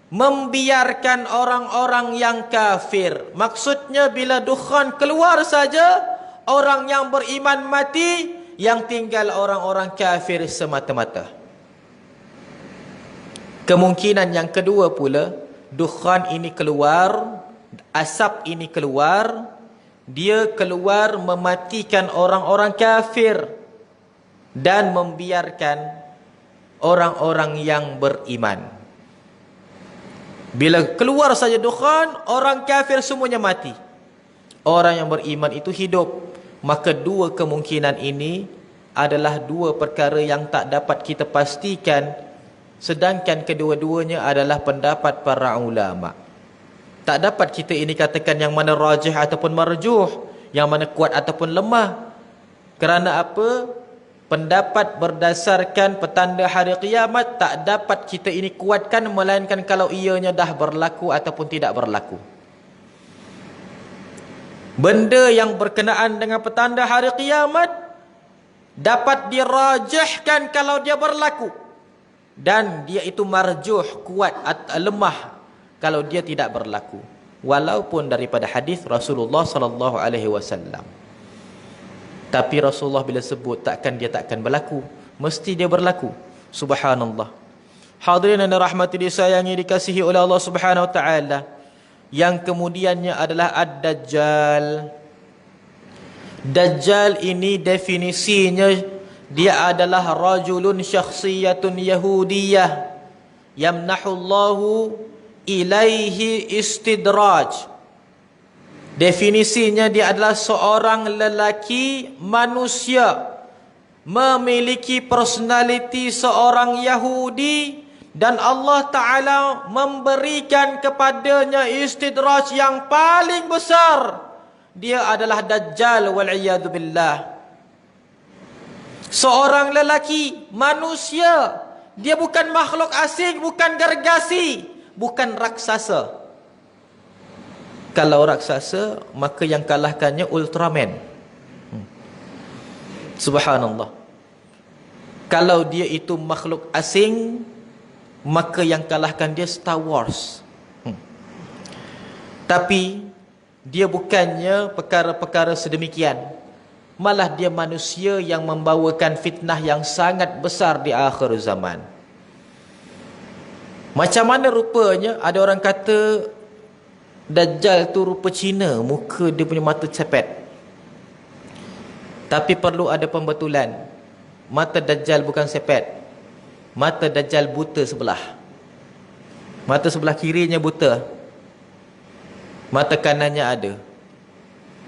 membiarkan orang-orang yang kafir. Maksudnya bila dukhan keluar saja, orang yang beriman mati, yang tinggal orang-orang kafir semata-mata. Kemungkinan yang kedua pula, dukhan ini keluar, asap ini keluar, dia keluar mematikan orang-orang kafir dan membiarkan orang-orang yang beriman. Bila keluar saja dukhan, orang kafir semuanya mati. Orang yang beriman itu hidup. Maka 2 kemungkinan ini adalah 2 perkara yang tak dapat kita pastikan Sedangkan kedua-duanya adalah pendapat para ulama. Tak dapat kita ini katakan yang mana rajih ataupun marjuh, yang mana kuat ataupun lemah. Kerana apa? Pendapat berdasarkan petanda hari kiamat tak dapat kita ini kuatkan, melainkan kalau ianya dah berlaku ataupun tidak berlaku. Benda yang berkenaan dengan petanda hari kiamat dapat dirajihkan kalau dia berlaku, dan dia itu marjuh, kuat atau lemah kalau dia tidak berlaku, walaupun daripada hadis Rasulullah sallallahu alaihi wasallam. Tapi Rasulullah bila sebut dia takkan berlaku, mesti dia berlaku. Subhanallah. Hadirin yang dirahmati, disayangi, dikasihi oleh Allah Subhanahu wa taala. Yang kemudiannya adalah Ad-Dajjal. Dajjal ini definisinya, dia adalah rajulun syakhsiyatun yahudiyah yamnahullahu ilaihi istidraj. Definisinya, dia adalah seorang lelaki manusia memiliki personaliti seorang Yahudi, dan Allah Ta'ala memberikan kepadanya istidraj yang paling besar. Dia adalah Dajjal wal'iyadu billah. Seorang lelaki manusia, dia bukan makhluk asing, bukan gergasi, bukan raksasa. Kalau raksasa, maka yang kalahkannya Ultraman. Subhanallah. Kalau dia itu makhluk asing, maka yang kalahkan dia Star Wars. Tapi dia bukannya perkara-perkara sedemikian. Malah dia manusia yang membawakan fitnah yang sangat besar di akhir zaman. Macam mana rupanya? Ada orang kata Dajjal tu rupa Cina, muka dia punya mata cepet. Tapi perlu ada pembetulan. Mata Dajjal bukan sepet. Mata Dajjal buta sebelah. Mata sebelah kirinya buta, mata kanannya ada.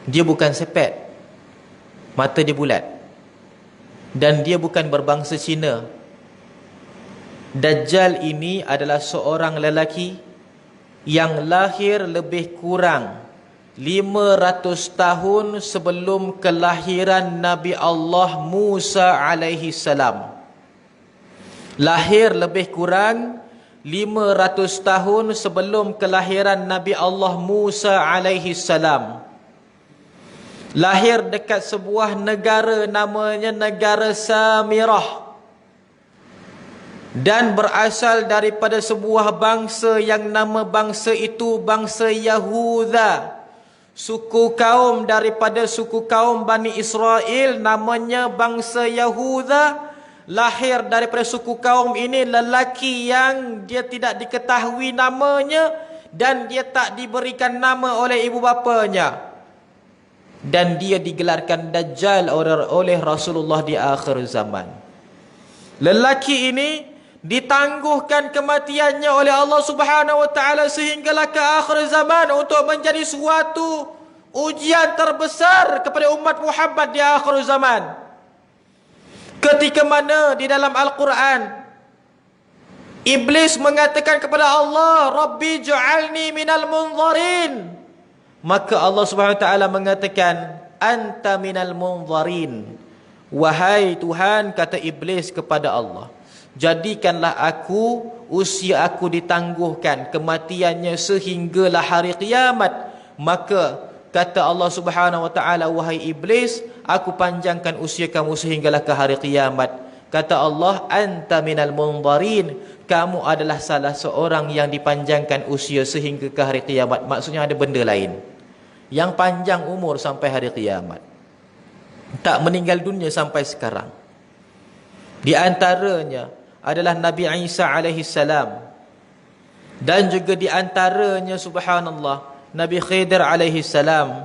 Dia bukan sepet, mata dia bulat. Dan dia bukan berbangsa Cina. Dajjal ini adalah seorang lelaki yang lahir lebih kurang 500 tahun sebelum kelahiran Nabi Allah Musa alaihi salam. Lahir lebih kurang 500 tahun sebelum kelahiran Nabi Allah Musa alaihi salam. Lahir dekat sebuah negara namanya negara Samirah, dan berasal daripada sebuah bangsa yang nama bangsa itu bangsa Yahuda. Suku kaum daripada suku kaum Bani Israel namanya bangsa Yahuda. Lahir daripada suku kaum ini lelaki yang dia tidak diketahui namanya, dan dia tak diberikan nama oleh ibu bapanya. Dan dia digelarkan Dajjal oleh Rasulullah di akhir zaman. Lelaki ini ditangguhkan kematiannya oleh Allah Subhanahu wa taala sehinggalah ke akhir zaman untuk menjadi suatu ujian terbesar kepada umat Muhammad di akhir zaman. Ketika mana di dalam Al-Quran Iblis mengatakan kepada Allah, Rabbi ja'alni minal munzarin, maka Allah Subhanahu wa taala mengatakan, anta minal munzarin. Wahai Tuhan, kata Iblis kepada Allah, jadikanlah aku, usia aku ditangguhkan kematiannya sehinggalah hari kiamat. Maka kata Allah Subhanahu wa taala, wahai Iblis, aku panjangkan usia kamu sehinggalah ke hari kiamat. Kata Allah, anta minal munzarin, kamu adalah salah seorang yang dipanjangkan usia sehingga ke hari kiamat. Maksudnya ada benda lain yang panjang umur sampai hari kiamat, tak meninggal dunia sampai sekarang. Di antaranya adalah Nabi Isa alaihi salam, dan juga di antaranya subhanallah Nabi Khidir alaihi salam.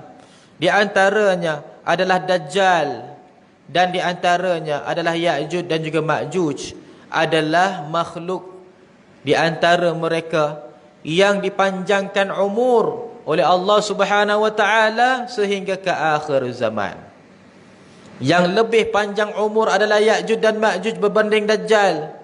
Di antaranya adalah Dajjal, dan di antaranya adalah Ya'juj dan juga Ma'juj, adalah makhluk di antara mereka yang dipanjangkan umur oleh Allah Subhanahu wa taala sehingga ke akhir zaman. Yang lebih panjang umur adalah Ya'juj dan Ma'juj berbanding Dajjal.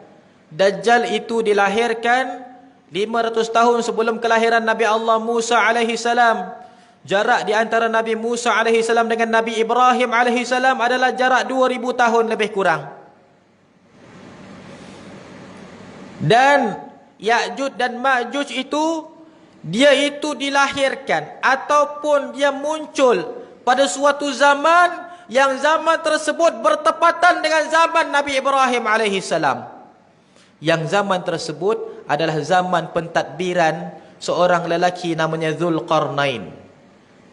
Dajjal itu dilahirkan 500 tahun sebelum kelahiran Nabi Allah Musa alaihi salam. Jarak di antara Nabi Musa alaihi salam dengan Nabi Ibrahim alaihi salam adalah jarak 2000 tahun lebih kurang. Dan Ya'juj dan Ma'juj itu, dia itu dilahirkan ataupun dia muncul pada suatu zaman yang zaman tersebut bertepatan dengan zaman Nabi Ibrahim alaihi salam. Yang zaman tersebut adalah zaman pentadbiran seorang lelaki namanya Zulqarnain.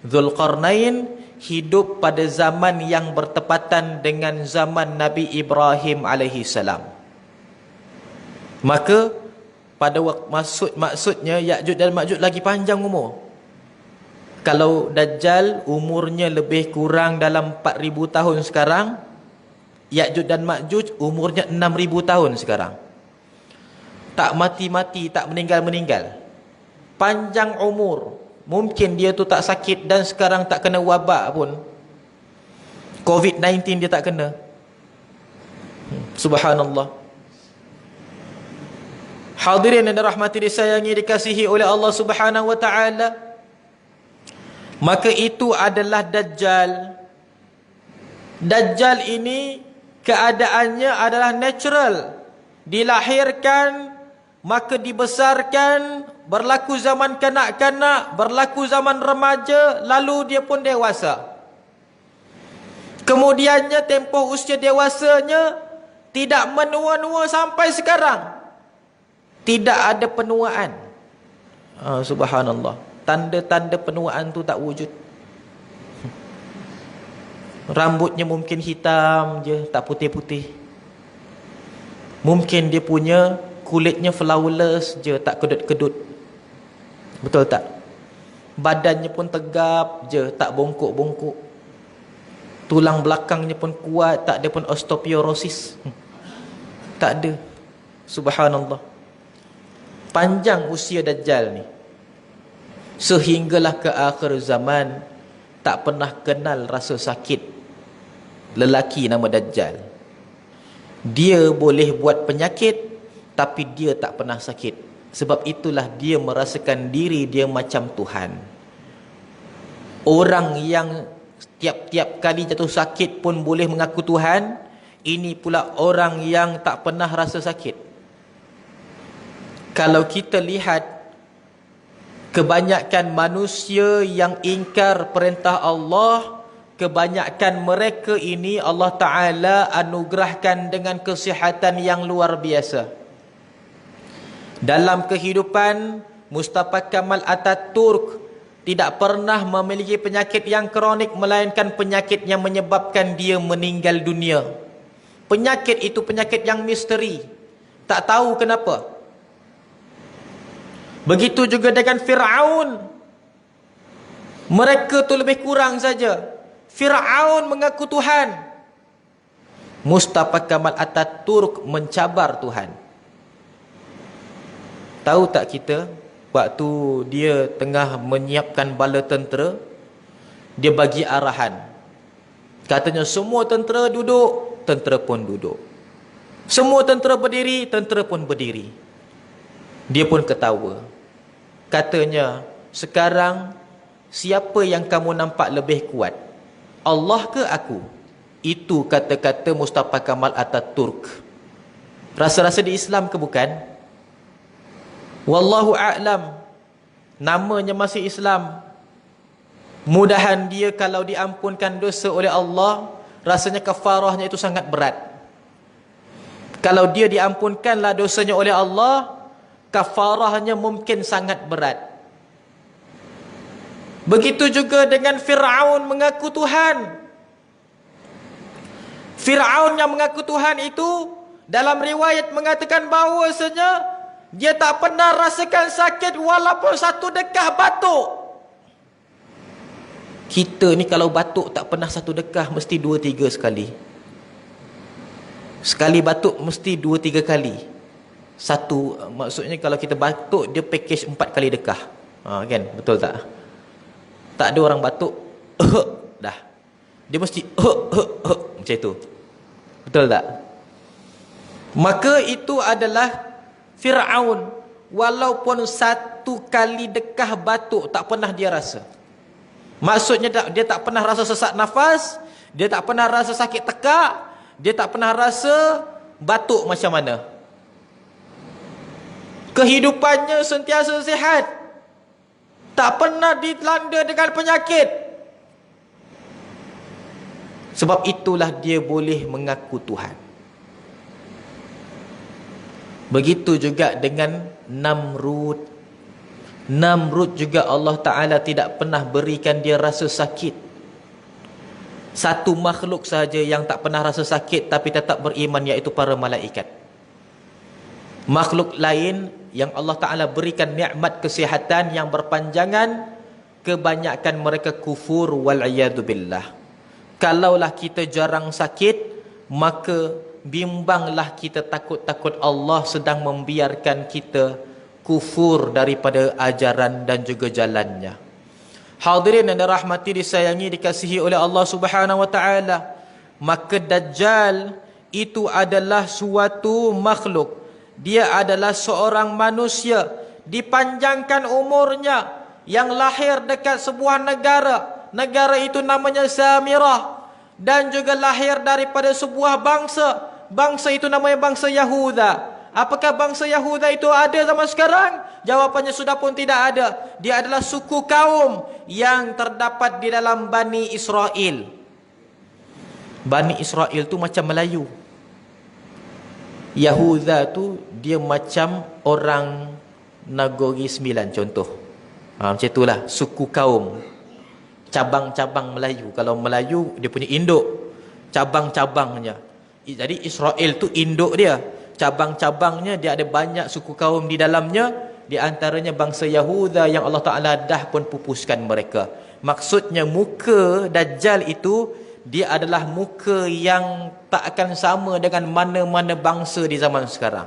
Zulqarnain hidup pada zaman yang bertepatan dengan zaman Nabi Ibrahim alaihi salam. Maka pada waktu maksudnya Ya'juj dan Ma'juj lagi panjang umur. Kalau Dajjal umurnya lebih kurang dalam 4000 tahun sekarang, Ya'juj dan Ma'juj umurnya 6000 tahun sekarang. Tak mati-mati, tak meninggal-meninggal. Panjang umur. Mungkin dia tu tak sakit dan sekarang tak kena wabak pun. COVID-19 dia tak kena. Subhanallah. Hadirin yang dirahmati, disayangi, dikasihi oleh Allah Subhanahu wa taala. Maka itu adalah Dajjal. Dajjal ini keadaannya adalah natural. Dilahirkan, maka dibesarkan, berlaku zaman kanak-kanak, berlaku zaman remaja, lalu dia pun dewasa. Kemudiannya tempoh usia dewasanya tidak menua-nua sampai sekarang. Tidak ada penuaan. Subhanallah. Tanda-tanda penuaan tu tak wujud. Rambutnya mungkin hitam je, tak putih-putih. Mungkin dia punya kulitnya flawless je, tak kedut-kedut. Betul tak? Badannya pun tegap je, tak bongkok-bongkok. Tulang belakangnya pun kuat, tak ada pun osteoporosis. Tak ada. Subhanallah. Panjang usia Dajjal ni. Sehinggalah ke akhir zaman tak pernah kenal rasa sakit lelaki nama Dajjal. Dia boleh buat penyakit, tapi dia tak pernah sakit. Sebab itulah dia merasakan diri dia macam Tuhan. Orang yang tiap-tiap kali jatuh sakit pun boleh mengaku Tuhan, ini pula orang yang tak pernah rasa sakit. Kalau kita lihat kebanyakan manusia yang ingkar perintah Allah, kebanyakan mereka ini Allah Ta'ala anugerahkan dengan kesihatan yang luar biasa. Dalam kehidupan, Mustafa Kamal Ataturk tidak pernah memiliki penyakit yang kronik, melainkan penyakit yang menyebabkan dia meninggal dunia. Penyakit itu penyakit yang misteri, tak tahu kenapa. Begitu juga dengan Fir'aun. Mereka tu lebih kurang saja. Fir'aun mengaku Tuhan. Mustafa Kamal Ataturk mencabar Tuhan. Tahu tak kita, waktu dia tengah menyiapkan bala tentera, dia bagi arahan. Katanya semua tentera duduk, tentera pun duduk. Semua tentera berdiri, tentera pun berdiri. Dia pun ketawa. Katanya, sekarang siapa yang kamu nampak lebih kuat? Allah ke aku? Itu kata-kata Mustafa Kamal Ataturk. Rasa-rasa di Islam ke bukan? Wallahu a'lam. Namanya masih Islam. Mudahan dia kalau diampunkan dosa oleh Allah, rasanya kafarahnya itu sangat berat. Kalau dia diampunkanlah dosanya oleh Allah, kafarahnya mungkin sangat berat. Begitu juga dengan Fir'aun mengaku Tuhan. Fir'aun yang mengaku Tuhan itu dalam riwayat mengatakan bahawasanya dia tak pernah rasakan sakit walaupun satu dekah batuk. Kita ni kalau batuk tak pernah satu dekah, mesti 2-3 sekali. Sekali batuk mesti 2-3 kali. Satu, maksudnya kalau kita batuk, dia package 4 kali dekah. Kan? Betul tak? Tak ada orang batuk, dah. Dia mesti, macam itu. Betul tak? Maka itu adalah Fir'aun. Walaupun satu kali dekah batuk tak pernah dia rasa. Maksudnya dia tak pernah rasa sesak nafas, dia tak pernah rasa sakit tekak, dia tak pernah rasa batuk macam mana. Kehidupannya sentiasa sihat, tak pernah dilanda dengan penyakit. Sebab itulah dia boleh mengaku Tuhan. Begitu juga dengan Namrud. Namrud juga Allah Ta'ala tidak pernah berikan dia rasa sakit. Satu makhluk sahaja yang tak pernah rasa sakit tapi tetap beriman, iaitu para malaikat. Makhluk lain yang Allah Ta'ala berikan nikmat kesihatan yang berpanjangan, kebanyakan mereka kufur wal'iyadu billah. Kalaulah kita jarang sakit, maka bimbanglah kita, takut-takut Allah sedang membiarkan kita kufur daripada ajaran dan juga jalannya. Hadirin yang dirahmati, disayangi, dikasihi oleh Allah Subhanahu wa taala, maka Dajjal itu adalah suatu makhluk. Dia adalah seorang manusia, dipanjangkan umurnya, yang lahir dekat sebuah negara. Negara itu namanya Samirah, dan juga lahir daripada sebuah bangsa. Bangsa itu namanya bangsa Yahuda. Apakah bangsa Yahuda itu ada zaman sekarang? Jawapannya sudah pun tidak ada. Dia adalah suku kaum yang terdapat di dalam Bani Israel. Bani Israel tu macam Melayu. Yahuda tu dia macam orang Nagori Sembilan contoh. Macam itulah suku kaum. Cabang-cabang Melayu. Kalau Melayu dia punya induk, cabang-cabangnya. Jadi Israel tu induk dia, cabang-cabangnya dia ada banyak suku kaum di dalamnya. Di antaranya bangsa Yahuda yang Allah Ta'ala dah pun pupuskan mereka. Maksudnya muka Dajjal itu, dia adalah muka yang tak akan sama dengan mana-mana bangsa di zaman sekarang.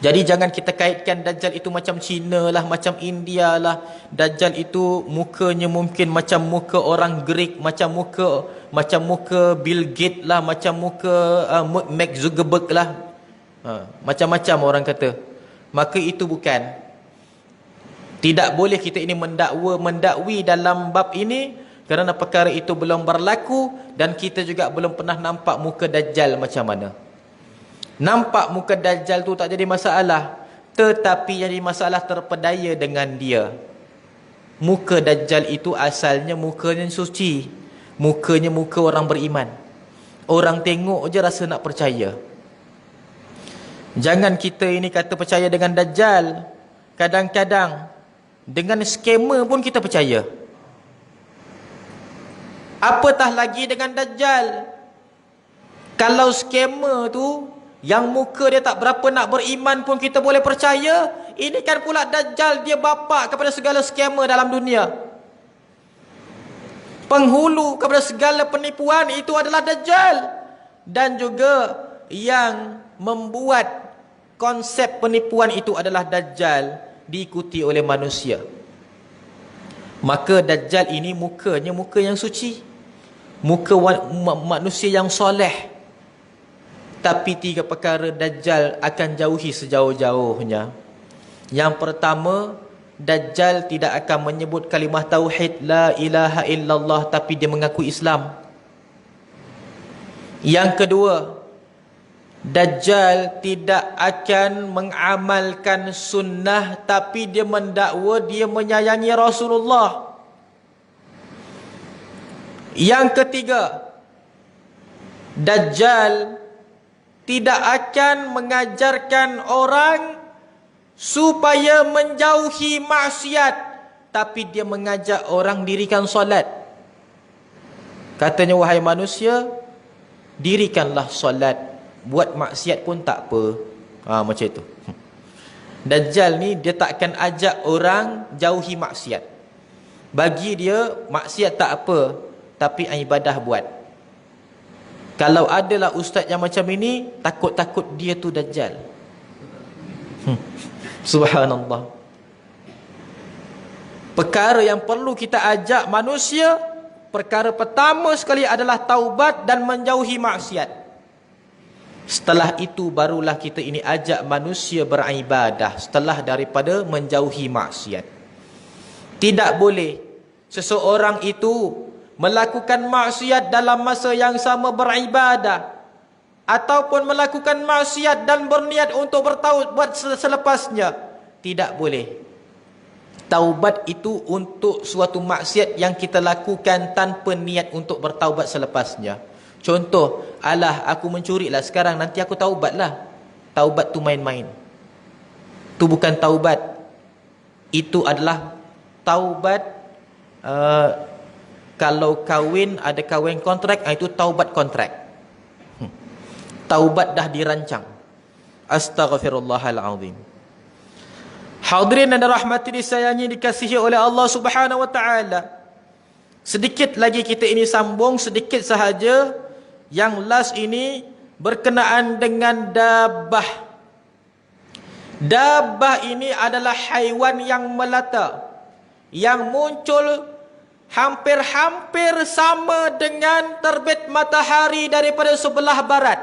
Jadi jangan kita kaitkan Dajjal itu macam Cina lah, macam India lah. Dajjal itu mukanya mungkin macam muka orang Greek, macam muka Bill Gates lah, macam muka Mark Zuckerberg lah. Macam-macam orang kata. Maka itu bukan. Tidak boleh kita ini mendakwi dalam bab ini, kerana perkara itu belum berlaku dan kita juga belum pernah nampak muka Dajjal macam mana. Nampak muka Dajjal tu tak jadi masalah, tetapi jadi masalah terpedaya dengan dia. Muka Dajjal itu asalnya mukanya suci, mukanya muka orang beriman. Orang tengok je rasa nak percaya. Jangan kita ini kata percaya dengan Dajjal. Kadang-kadang dengan skema pun kita percaya. Apatah lagi dengan Dajjal. Kalau skema tu yang muka dia tak berapa nak beriman pun kita boleh percaya, ini kan pula Dajjal dia bapa kepada segala skema dalam dunia. Penghulu kepada segala penipuan itu adalah Dajjal. Dan juga yang membuat konsep penipuan itu adalah Dajjal, diikuti oleh manusia. Maka Dajjal ini mukanya muka yang suci, muka manusia yang soleh. Tapi tiga perkara Dajjal akan jauhi sejauh-jauhnya. Yang pertama, Dajjal tidak akan menyebut kalimah tauhid la ilaha illallah, tapi dia mengaku Islam. Yang kedua, Dajjal tidak akan mengamalkan sunnah, tapi dia mendakwa dia menyayangi Rasulullah. Yang ketiga, Dajjal tidak akan mengajarkan orang supaya menjauhi maksiat, tapi dia mengajak orang dirikan solat. Katanya, wahai manusia, dirikanlah solat, buat maksiat pun tak apa. Macam itu. Dajjal ni dia tak akan ajak orang jauhi maksiat. Bagi dia maksiat tak apa, tapi ibadah buat. Kalau adalah ustaz yang macam ini, takut-takut dia tu Dajjal. Subhanallah. Perkara yang perlu kita ajak manusia, perkara pertama sekali adalah taubat dan menjauhi maksiat. Setelah itu barulah kita ini ajak manusia beribadah setelah daripada menjauhi maksiat. Tidak boleh seseorang itu melakukan maksiat dalam masa yang sama beribadah, ataupun melakukan maksiat dan berniat untuk bertaubat selepasnya. Tidak boleh. Taubat itu untuk suatu maksiat yang kita lakukan tanpa niat untuk bertaubat selepasnya. Contoh, alah aku mencuri lah sekarang, nanti aku taubat lah. Taubat tu main-main. Tu bukan taubat. Itu adalah taubat. Kalau kahwin, ada kahwin kontrak, itu taubat kontrak. Taubat dah dirancang. Astaghfirullahalazim. Hadirin dan rahmati disayangi dikasihi oleh Allah Subhanahu wa taala. Sedikit lagi kita ini sambung sedikit sahaja. Yang last ini berkenaan dengan dabbah. Dabbah ini adalah haiwan yang melata, yang muncul hampir-hampir sama dengan terbit matahari daripada sebelah barat.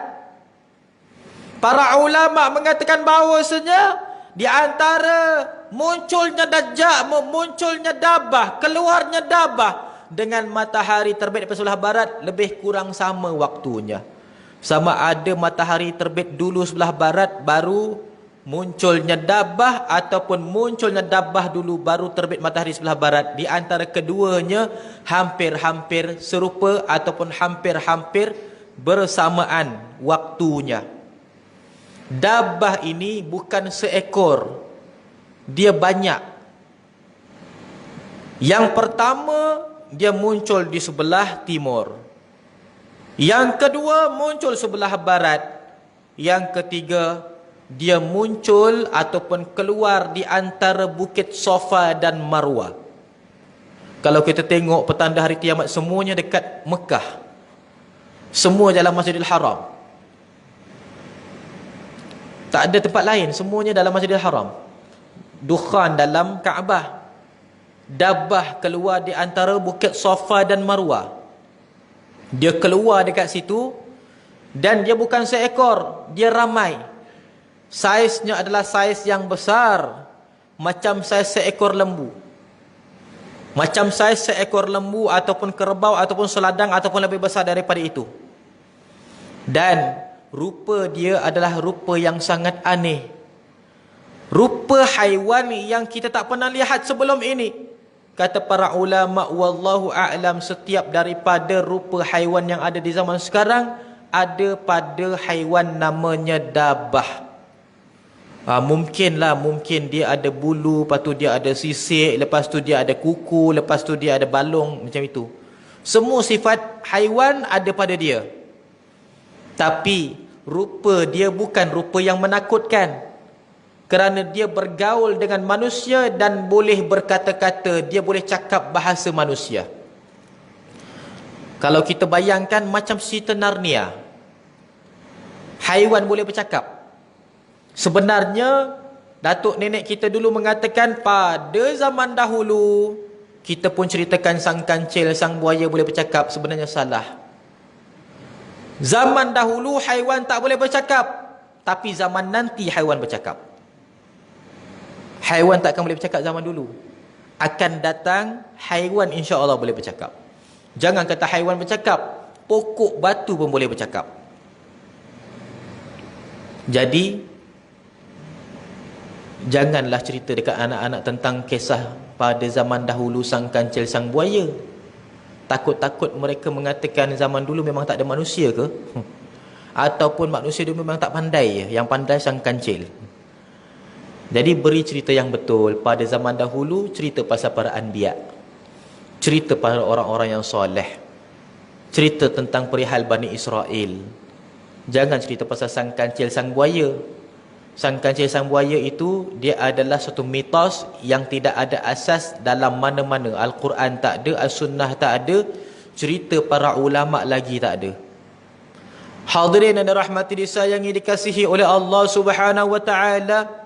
Para ulama mengatakan bahawasanya di antara munculnya dajjal, munculnya dabbah, keluarnya dabbah dengan matahari terbit dari sebelah barat lebih kurang sama waktunya. Sama ada matahari terbit dulu sebelah barat baru munculnya dabbah, ataupun munculnya dabbah dulu baru terbit matahari sebelah barat. Di antara keduanya hampir-hampir serupa ataupun hampir-hampir bersamaan waktunya. Dabbah ini bukan seekor, dia banyak. Yang pertama, dia muncul di sebelah timur. Yang kedua, muncul sebelah barat. Yang ketiga, dia muncul ataupun keluar di antara bukit Safa dan Marwah. Kalau kita tengok petanda hari kiamat, semuanya dekat Mekah. Semua dalam Masjidil Haram. Tak ada tempat lain, semuanya dalam Masjidil Haram. Dukhan dalam Kaabah. Dabbah keluar di antara bukit Safa dan Marwah. Dia keluar dekat situ, dan dia bukan seekor, dia ramai. Saiznya adalah saiz yang besar, macam saiz seekor lembu. Macam saiz seekor lembu ataupun kerbau ataupun seladang ataupun lebih besar daripada itu. Dan rupa dia adalah rupa yang sangat aneh. Rupa haiwan yang kita tak pernah lihat sebelum ini. Kata para ulama, wallahu a'lam, setiap daripada rupa haiwan yang ada di zaman sekarang ada pada haiwan namanya dabbah. Mungkin dia ada bulu, lepas tu dia ada sisik, lepas tu dia ada kuku, lepas tu dia ada balung, macam itu. Semua sifat haiwan ada pada dia. Tapi rupa dia bukan rupa yang menakutkan. Kerana dia bergaul dengan manusia dan boleh berkata-kata, dia boleh cakap bahasa manusia. Kalau kita bayangkan macam cerita Narnia, haiwan boleh bercakap. Sebenarnya datuk nenek kita dulu mengatakan pada zaman dahulu kita pun ceritakan sang kancil, sang buaya boleh bercakap. Sebenarnya salah. Zaman dahulu haiwan tak boleh bercakap, tapi zaman nanti haiwan bercakap. Haiwan takkan boleh bercakap zaman dulu. Akan datang haiwan insya-Allah boleh bercakap. Jangan kata haiwan bercakap, pokok batu pun boleh bercakap. Jadi janganlah cerita dekat anak-anak tentang kisah pada zaman dahulu sang kancil, sang buaya. Takut-takut mereka mengatakan zaman dulu memang tak ada manusia ke? Ataupun manusia dulu memang tak pandai, yang pandai sang kancil. Jadi beri cerita yang betul. Pada zaman dahulu cerita pasal para anbiya, cerita pasal orang-orang yang soleh, cerita tentang perihal Bani Israel. Jangan cerita pasal sang kancil, sang buaya. Sang kancil, sang buaya itu dia adalah satu mitos yang tidak ada asas dalam mana-mana. Al-Quran tak ada, As-Sunnah tak ada, cerita para ulama lagi tak ada. Hadirin dan rahmati disayangi dikasihi oleh Allah Subhanahu wa taala.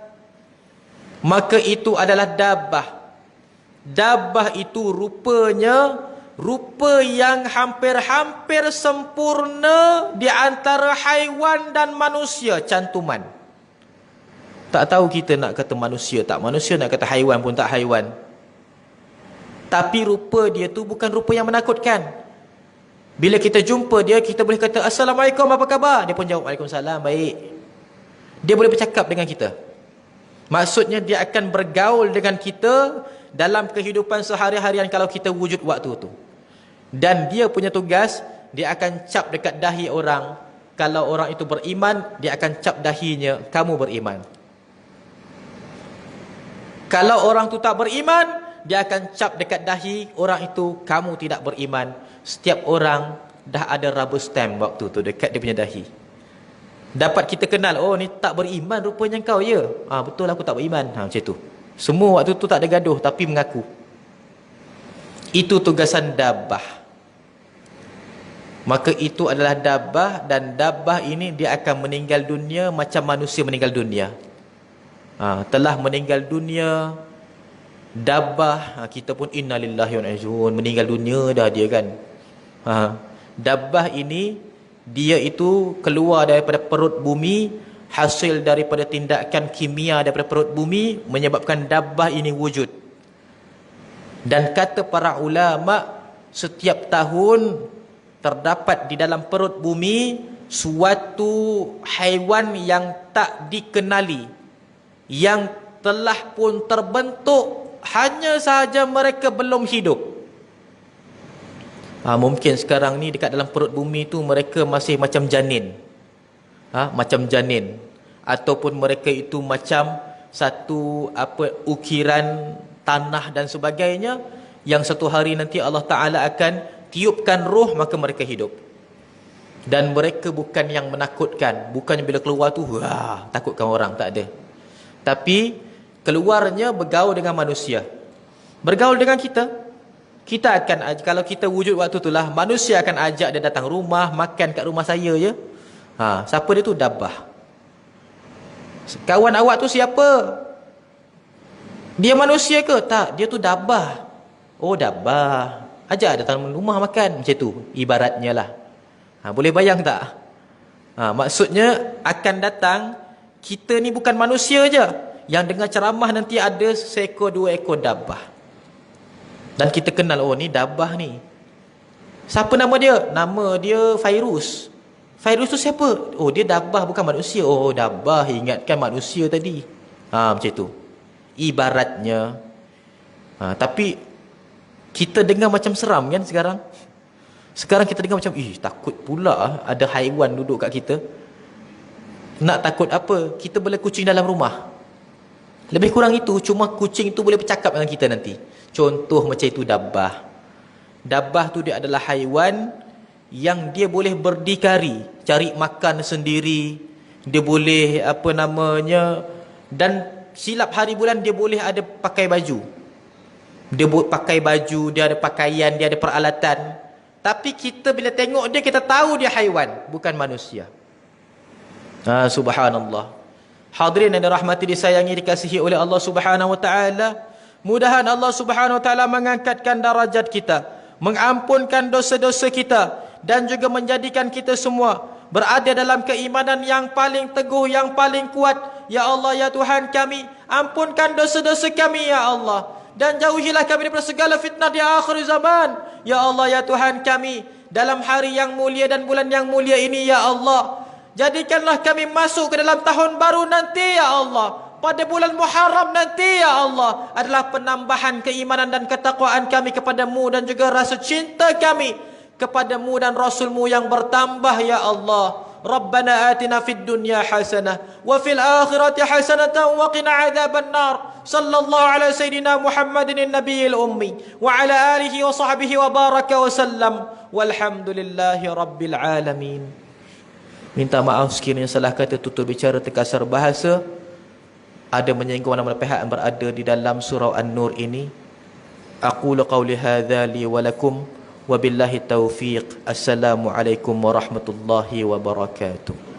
Maka itu adalah dabbah. Dabbah itu rupanya rupa yang hampir-hampir sempurna di antara haiwan dan manusia, cantuman. Tak tahu kita nak kata manusia tak manusia, nak kata haiwan pun tak haiwan. Tapi rupa dia tu bukan rupa yang menakutkan. Bila kita jumpa dia, kita boleh kata, Assalamualaikum, apa khabar? Dia pun jawab, Waalaikumsalam, baik. Dia boleh bercakap dengan kita. Maksudnya dia akan bergaul dengan kita dalam kehidupan sehari-harian kalau kita wujud waktu tu. Dan dia punya tugas, dia akan cap dekat dahi orang. Kalau orang itu beriman, dia akan cap dahinya, kamu beriman. Kalau orang tu tak beriman, dia akan cap dekat dahi orang itu, kamu tidak beriman. Setiap orang dah ada rubber stamp waktu tu dekat dia punya dahi. Dapat kita kenal, oh ni tak beriman rupanya kau, ya. Betul aku tak beriman. Macam tu. Semua waktu tu tak ada gaduh, tapi mengaku. Itu tugasan dabbah. Maka itu adalah dabbah, dan dabbah ini dia akan meninggal dunia macam manusia meninggal dunia. Telah meninggal dunia, dabbah, kita pun innalillahi wa inna ilaihi raji'un, meninggal dunia dah dia kan. Dabbah ini dia itu keluar daripada perut bumi, hasil daripada tindakan kimia daripada perut bumi, menyebabkan dabbah ini wujud. Dan kata para ulama, setiap tahun terdapat di dalam perut bumi suatu haiwan yang tak dikenali, yang telah pun terbentuk, hanya sahaja mereka belum hidup. Mungkin sekarang ni dekat dalam perut bumi tu mereka masih macam janin. Macam janin. Ataupun mereka itu macam satu ukiran tanah dan sebagainya, yang satu hari nanti Allah Ta'ala akan tiupkan roh, maka mereka hidup. Dan mereka bukan yang menakutkan. Bukan bila keluar tu takutkan orang, tak ada. Tapi keluarnya bergaul dengan manusia, bergaul dengan kita. Kita akan, kalau kita wujud waktu itulah, manusia akan ajak dia datang rumah, makan kat rumah saya je. Siapa dia tu? Dabbah. Kawan awak tu siapa? Dia manusia ke? Tak, dia tu dabbah. Oh, dabbah. Ajak datang rumah makan. Macam tu ibaratnya lah. Boleh bayang tak? Maksudnya akan datang, kita ni bukan manusia je. Yang dengar ceramah nanti ada seekor dua ekor dabbah. Dan kita kenal, oh ni dabbah ni. Siapa nama dia? Nama dia Fairuz. Fairuz tu siapa? Oh dia dabbah, bukan manusia. Oh dabbah, ingatkan manusia tadi. Macam tu ibaratnya. Tapi kita dengar macam seram kan sekarang. Sekarang kita dengar macam, takut pula ada haiwan duduk kat kita. Nak takut apa? Kita boleh kucing dalam rumah. Lebih kurang itu, cuma kucing tu boleh bercakap dengan kita nanti. Contoh macam itu dabbah. Dabbah tu dia adalah haiwan yang dia boleh berdikari, cari makan sendiri. Dia boleh dan silap hari bulan dia boleh ada pakai baju. Dia pakai baju, dia ada pakaian, dia ada peralatan. Tapi kita bila tengok dia, kita tahu dia haiwan, bukan manusia. Subhanallah. Hadirin yang dirahmati, disayangi, dikasihi oleh Allah Subhanahu wa taala. Mudahan Allah Subhanahu wa taala mengangkatkan darajat kita, mengampunkan dosa-dosa kita, dan juga menjadikan kita semua berada dalam keimanan yang paling teguh, yang paling kuat. Ya Allah, ya Tuhan kami, ampunkan dosa-dosa kami ya Allah, dan jauhilah kami daripada segala fitnah di akhir zaman. Ya Allah, ya Tuhan kami, dalam hari yang mulia dan bulan yang mulia ini ya Allah, jadikanlah kami masuk ke dalam tahun baru nanti ya Allah. Pada bulan Muharram nanti ya Allah adalah penambahan keimanan dan ketakwaan kami kepadamu, dan juga rasa cinta kami kepadamu dan Rasulmu yang bertambah ya Allah. Rabbana atina fid dunya hasanah wa fil akhirati hasanatan wa qina adzaban nar. Sallallahu ala sayyidina Muhammadin nabiyil ummi wa ala alihi wa sahbihi wa baraka wa sallam. Walhamdulillahi rabbil alamin. Minta maaf sekiranya salah kata, tutur bicara, terkasar bahasa, ada menyinggung nama pihak yang berada di dalam surau An-Nur ini. Aqulu qawli hadza li wa lakum wa billahi taufiq. Assalamualaikum warahmatullahi wabarakatuh.